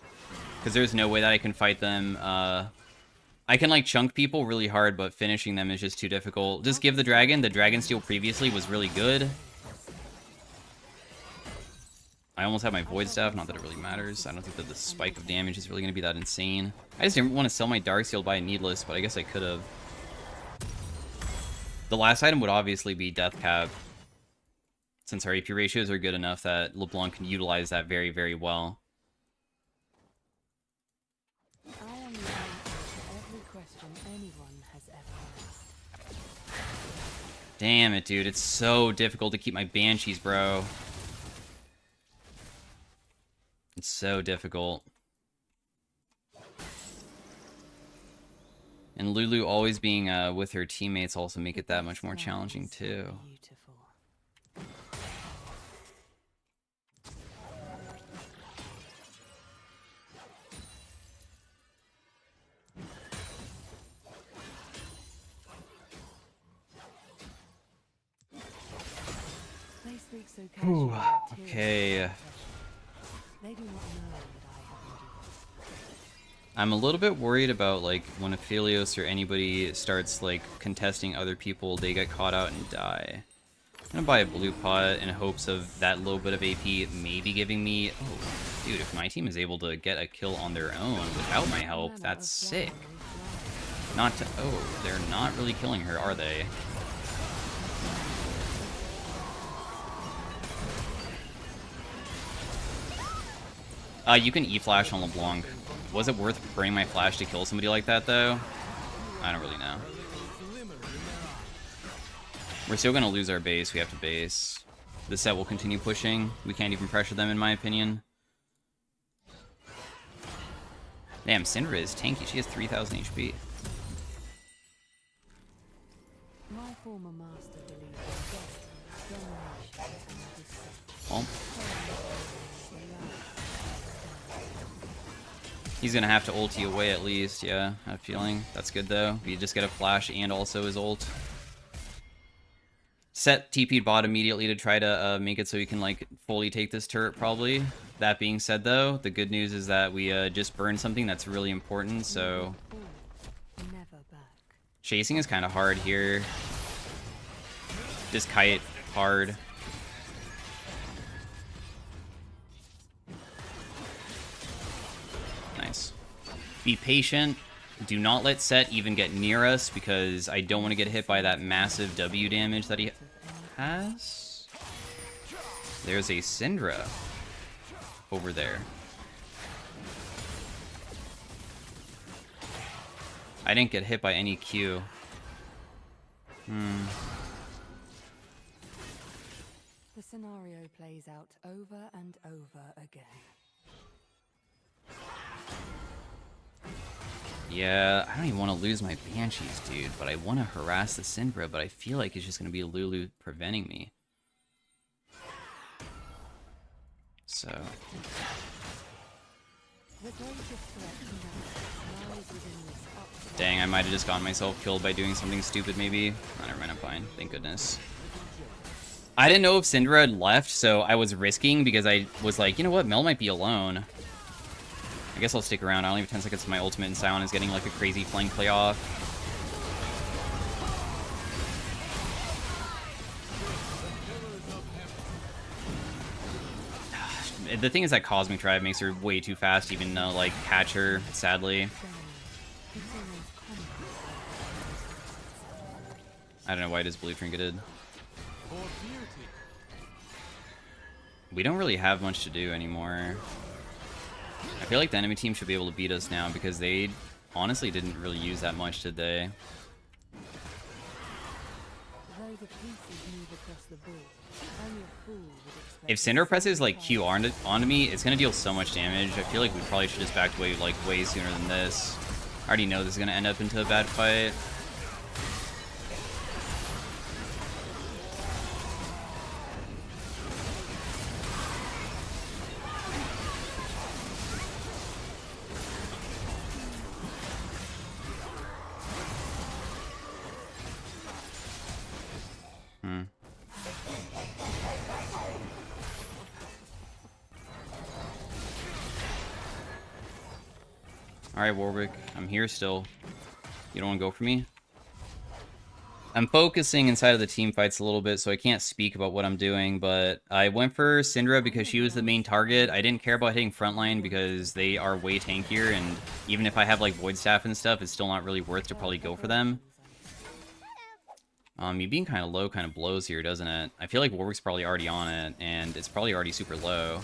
Because there's no way that I can fight them. I can, like, chunk people really hard, but finishing them is just too difficult. Just give the dragon. The dragon steal previously was really good. I almost have my Void Staff, not that it really matters. I don't think that the spike of damage is really going to be that insane. I just didn't want to sell my Dark Seal by Needless, but I guess I could have. The last item would obviously be Death Cap, since our AP ratios are good enough that LeBlanc can utilize that very, very well. I am the answer to every question anyone has ever asked. Damn it, dude. It's so difficult to keep my Banshees, bro. It's so difficult. And Lulu always being with her teammates also make it that much more challenging, too. Ooh, okay. They do not know that I have I'm a little bit worried about, like, when Aphelios or anybody starts, like, contesting other people, they get caught out and die. I'm gonna buy a blue pot in hopes of that little bit of AP maybe giving me... Oh, dude, if my team is able to get a kill on their own without my help, that's sick. Not to... Oh, they're not really killing her, are they? You can E-flash on LeBlanc. Was it worth burning my flash to kill somebody like that, though? I don't really know. We're still going to lose our base. We have to base. The set will continue pushing. We can't even pressure them, in my opinion. Damn, Syndra is tanky. She has 3,000 HP. My former master believed in domination and deception. Well, he's gonna have to ulti away at least, yeah, I have a feeling. That's good though. You just get a flash and also his ult. Set TP'd bot immediately to try to make it so he can like fully take this turret probably. That being said though, the good news is that we just burned something that's really important, so... Chasing is kind of hard here. Just kite hard. Nice. Be patient. Do not let Set even get near us because I don't want to get hit by that massive W damage that he has. There's a Syndra over there. I didn't get hit by any Q. The scenario plays out over and over again. Yeah, I don't even want to lose my Banshees, dude, but I want to harass the Syndra, but I feel like it's just going to be Lulu preventing me. So... Dang, I might have just gotten myself killed by doing something stupid, maybe. Oh, never mind, I'm fine. Thank goodness. I didn't know if Syndra had left, so I was risking because I was like, you know what, Mel might be alone. I guess I'll stick around. I only have 10 seconds to my ultimate, and Sion is getting like a crazy flank play off. The thing is that Cosmic Drive makes her way too fast, even like catch her, sadly. I don't know why it is blue trinketed. We don't really have much to do anymore. I feel like the enemy team should be able to beat us now because they honestly didn't really use that much, did they? If Syndra presses like Q onto me, it's gonna deal so much damage. I feel like we probably should just back away like way sooner than this. I already know this is gonna end up into a bad fight. Alright, Warwick. I'm here still. You don't want to go for me? I'm focusing inside of the team fights a little bit, so I can't speak about what I'm doing, but I went for Syndra because she was the main target. I didn't care about hitting frontline because they are way tankier, and even if I have, like, Void Staff and stuff, it's still not really worth to probably go for them. You being kind of low kind of blows here, doesn't it? I feel like Warwick's probably already on it, and it's probably already super low.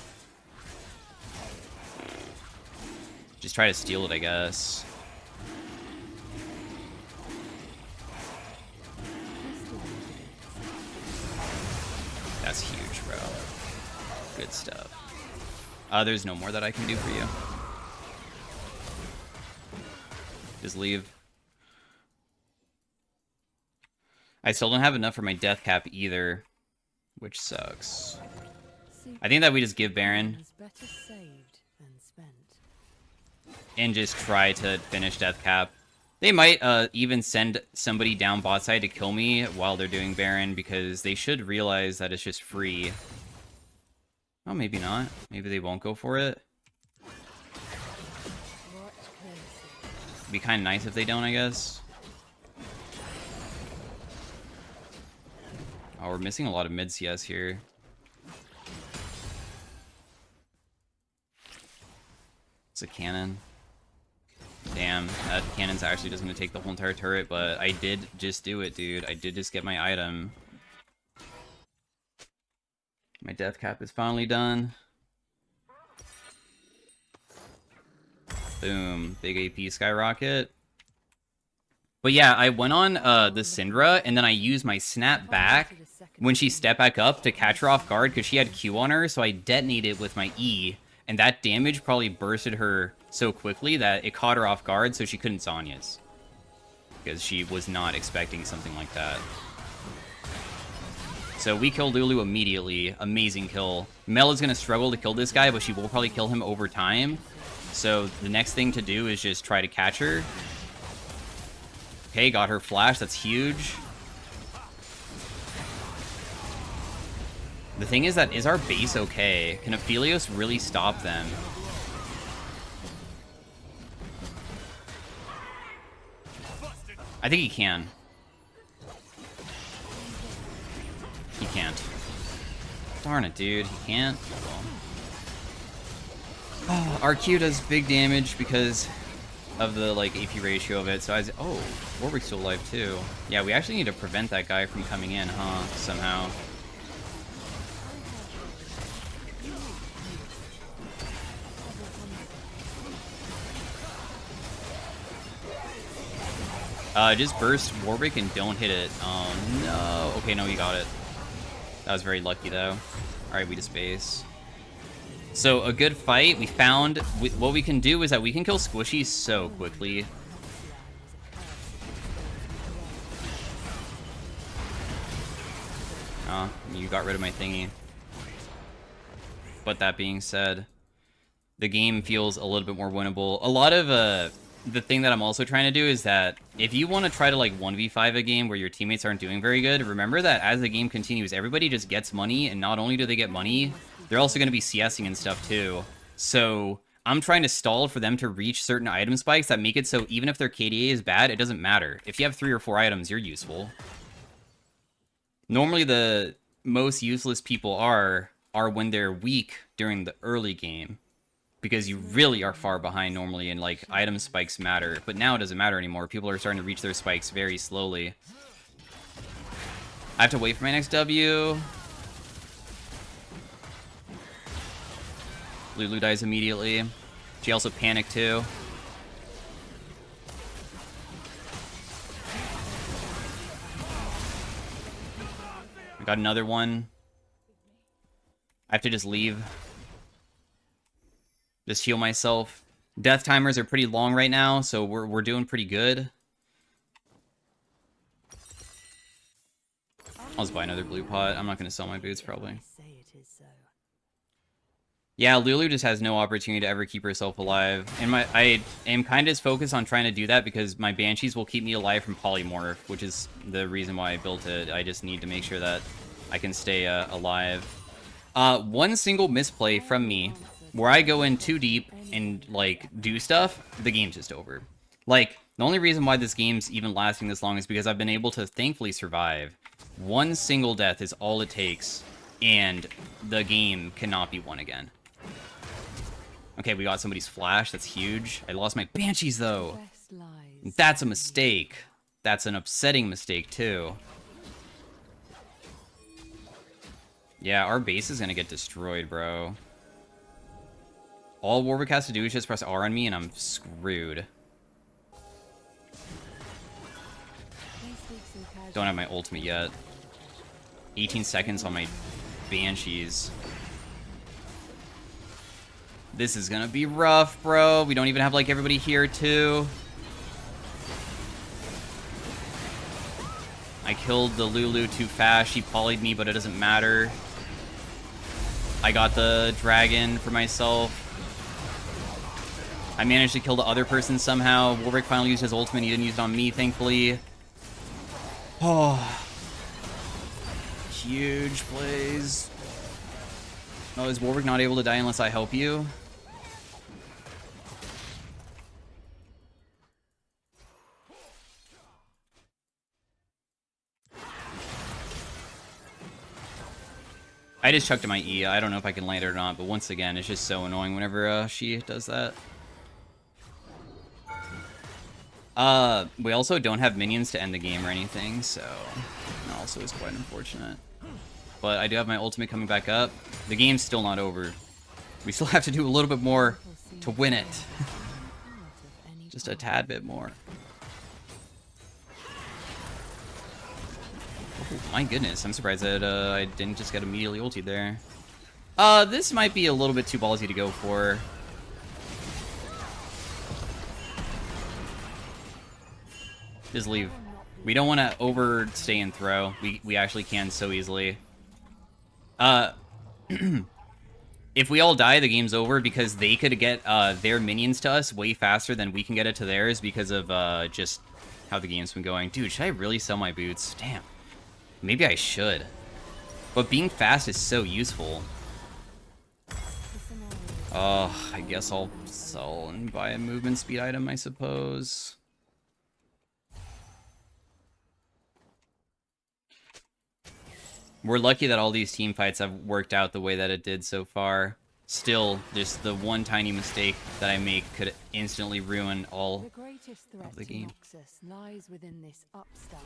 Just try to steal it, I guess. That's huge, bro. Good stuff. There's no more that I can do for you. Just leave. I still don't have enough for my death cap either, which sucks. I think that we just give Baron and just try to finish death cap. They might even send somebody down bot side to kill me while they're doing Baron because they should realize that it's just free. Oh, maybe not. Maybe they won't go for it. be kind of nice if they don't, I guess. Oh, we're missing a lot of mid CS here. It's a cannon. Damn, that cannon's actually just gonna take the whole entire turret, but I did just do it, dude. I did just get my item. My death cap is finally done. Boom. Big AP skyrocket. But yeah, I went on the Syndra, and then I used my snap back when she stepped back up to catch her off guard because she had Q on her, so I detonated with my E, and that damage probably bursted her so quickly that it caught her off guard, so she couldn't Zhonya's. Because she was not expecting something like that. So we killed Lulu immediately. Amazing kill. Mel is going to struggle to kill this guy, but she will probably kill him over time. So the next thing to do is just try to catch her. Okay, got her flash. That's huge. The thing is that, is our base okay? Can Aphelios really stop them? I think he can. He can't. Darn it, dude. He can't. Oh, our Q does big damage because of the, like, AP ratio of it. So oh, Warwick's still alive, too. Yeah, we actually need to prevent that guy from coming in, huh? Somehow. Just burst Warwick and don't hit it. Oh, no. Okay, no, we got it. That was very lucky, though. Alright, we just base. So, a good fight. We found... what we can do is that we can kill Squishy so quickly. Oh, you got rid of my thingy. But that being said, the game feels a little bit more winnable. A lot of, the thing that I'm also trying to do is that if you want to try to, like, 1v5 a game where your teammates aren't doing very good, remember that as the game continues, everybody just gets money, and not only do they get money, they're also going to be CSing and stuff, too. So, I'm trying to stall for them to reach certain item spikes that make it so even if their KDA is bad, it doesn't matter. If you have 3 or 4 items, you're useful. Normally, the most useless people are when they're weak during the early game. Because you really are far behind normally, and, like, item spikes matter. But now it doesn't matter anymore. People are starting to reach their spikes very slowly. I have to wait for my next W. Lulu dies immediately. She also panicked, too. I got another one. I have to just leave. Just heal myself. Death timers are pretty long right now, so we're doing pretty good. I'll just buy another blue pot. I'm not going to sell my boots, probably. Yeah, Lulu just has no opportunity to ever keep herself alive. And I am kind of focused on trying to do that because my Banshees will keep me alive from Polymorph, which is the reason why I built it. I just need to make sure that I can stay alive. One single misplay from me, where I go in too deep and, like, do stuff, the game's just over. Like, the only reason why this game's even lasting this long is because I've been able to thankfully survive. One single death is all it takes, and the game cannot be won again. Okay, we got somebody's flash. That's huge. I lost my Banshees, though. That's a mistake. That's an upsetting mistake, too. Yeah, our base is gonna get destroyed, bro. All Warwick has to do is just press R on me, and I'm screwed. Don't have my ultimate yet. 18 seconds on my Banshees. This is gonna be rough, bro. We don't even have, like, everybody here, too. I killed the Lulu too fast. She polyed me, but it doesn't matter. I got the dragon for myself. I managed to kill the other person somehow. Warwick finally used his ultimate. He didn't use it on me, thankfully. Oh. Huge plays. Oh, is Warwick not able to die unless I help you? I just chucked my E. I don't know if I can land it or not, but once again, it's just so annoying whenever she does that. We also don't have minions to end the game or anything, so that also is quite unfortunate. But I do have my ultimate coming back up. The game's still not over. We still have to do a little bit more to win it. Just a tad bit more. Oh, my goodness, I'm surprised that I didn't just get immediately ultied there. This might be a little bit too ballsy to go for. Just leave. We don't want to overstay and throw. We actually can so easily. If we all die, the game's over because they could get their minions to us way faster than we can get it to theirs because of just how the game's been going. Dude, should I really sell my boots? Damn. Maybe I should. But being fast is so useful. I guess I'll sell and buy a movement speed item, I suppose. We're lucky that all these team fights have worked out the way that it did so far. Still, just the one tiny mistake that I make could instantly ruin all of the game. Lies within this upstart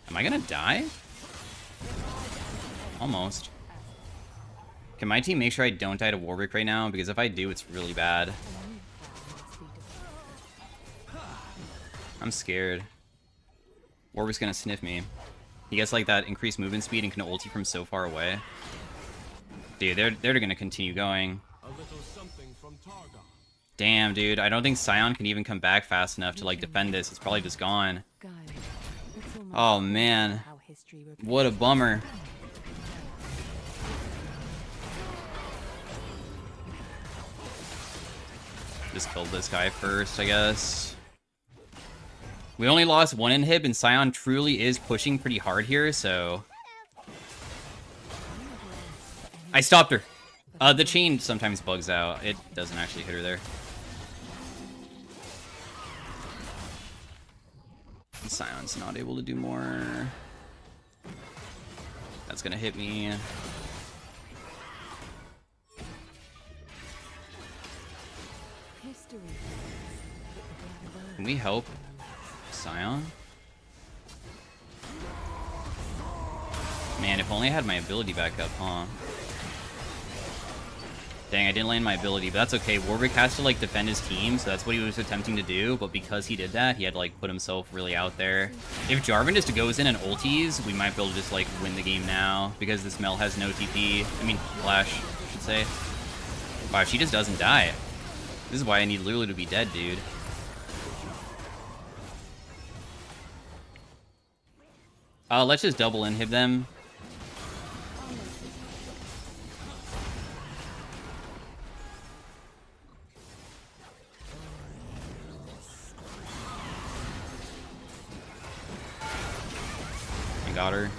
Am I gonna die? Almost. Can my team make sure I don't die to Warwick right now? Because if I do, it's really bad. I'm scared. Warwick's gonna sniff me. He gets like that increased movement speed and can ulti from so far away. Dude, they're gonna continue going. Damn, dude. I don't think Sion can even come back fast enough to like defend this. It's probably just gone. Oh man. What a bummer. Just killed this guy first, I guess. We only lost one inhib, and Sion truly is pushing pretty hard here, so... I stopped her. The chain sometimes bugs out. It doesn't actually hit her there. Sion's not able to do more. That's gonna hit me. Can we help Sion? Man, if only I had my ability back up, huh? Dang, I didn't land my ability, but that's okay. Warwick has to, like, defend his team, so that's what he was attempting to do, but because he did that, he had to, like, put himself really out there. If Jarvan just goes in and ultis, we might be able to just, like, win the game now, because this Mel has no TP. I mean, Flash, I should say. Wow, she just doesn't die. This is why I need Lulu to be dead, dude. Let's just double inhib them. I got her.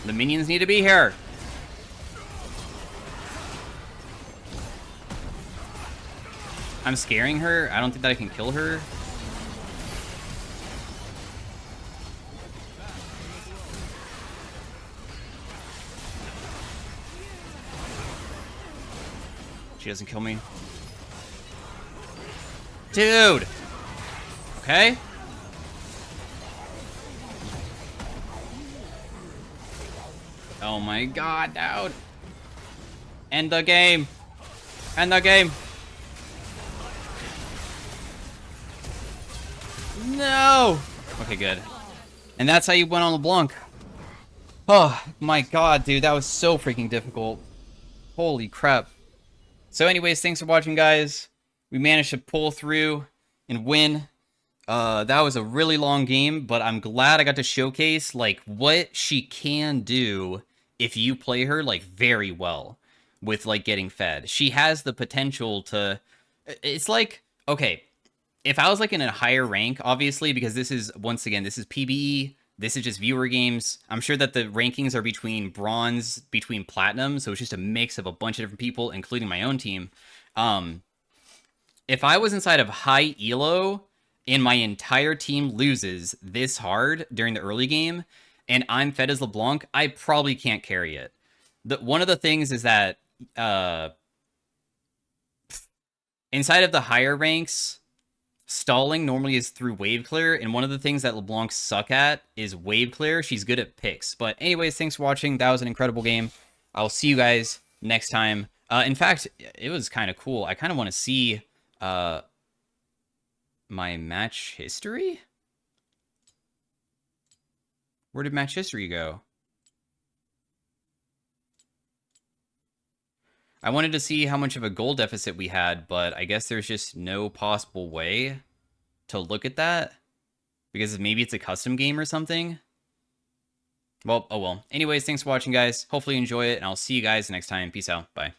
The minions need to be here. I'm scaring her. I don't think that I can kill her. She doesn't kill me. Dude! Okay. Oh my god, dude. End the game. End the game. No! Okay, good. And that's how you went on LeBlanc. Oh my god, dude. That was so freaking difficult. Holy crap. So anyways, thanks for watching, guys. We managed to pull through and win. That was a really long game, but I'm glad I got to showcase, like, what she can do if you play her, like, very well with, like, getting fed. She has the potential to... It's like, okay, if I was, like, in a higher rank, obviously, because this is, once again, this is PBE, This is just viewer games. I'm sure that the rankings are between bronze, between platinum, so it's just a mix of a bunch of different people, including my own team. If I was inside of high elo and my entire team loses this hard during the early game, and I'm fed as LeBlanc, I probably can't carry it. One of the things is that inside of the higher ranks, stalling normally is through wave clear, and one of the things that LeBlancs suck at is wave clear. She's good at picks. But anyways, thanks for watching. That was an incredible game. I'll see you guys next time. In fact, it was kind of cool. I kind of want to see my match history. Where did match history go? I wanted to see how much of a goal deficit we had, but I guess there's just no possible way to look at that because maybe it's a custom game or something. Well, oh well. Anyways, thanks for watching, guys. Hopefully you enjoy it, and I'll see you guys next time. Peace out. Bye.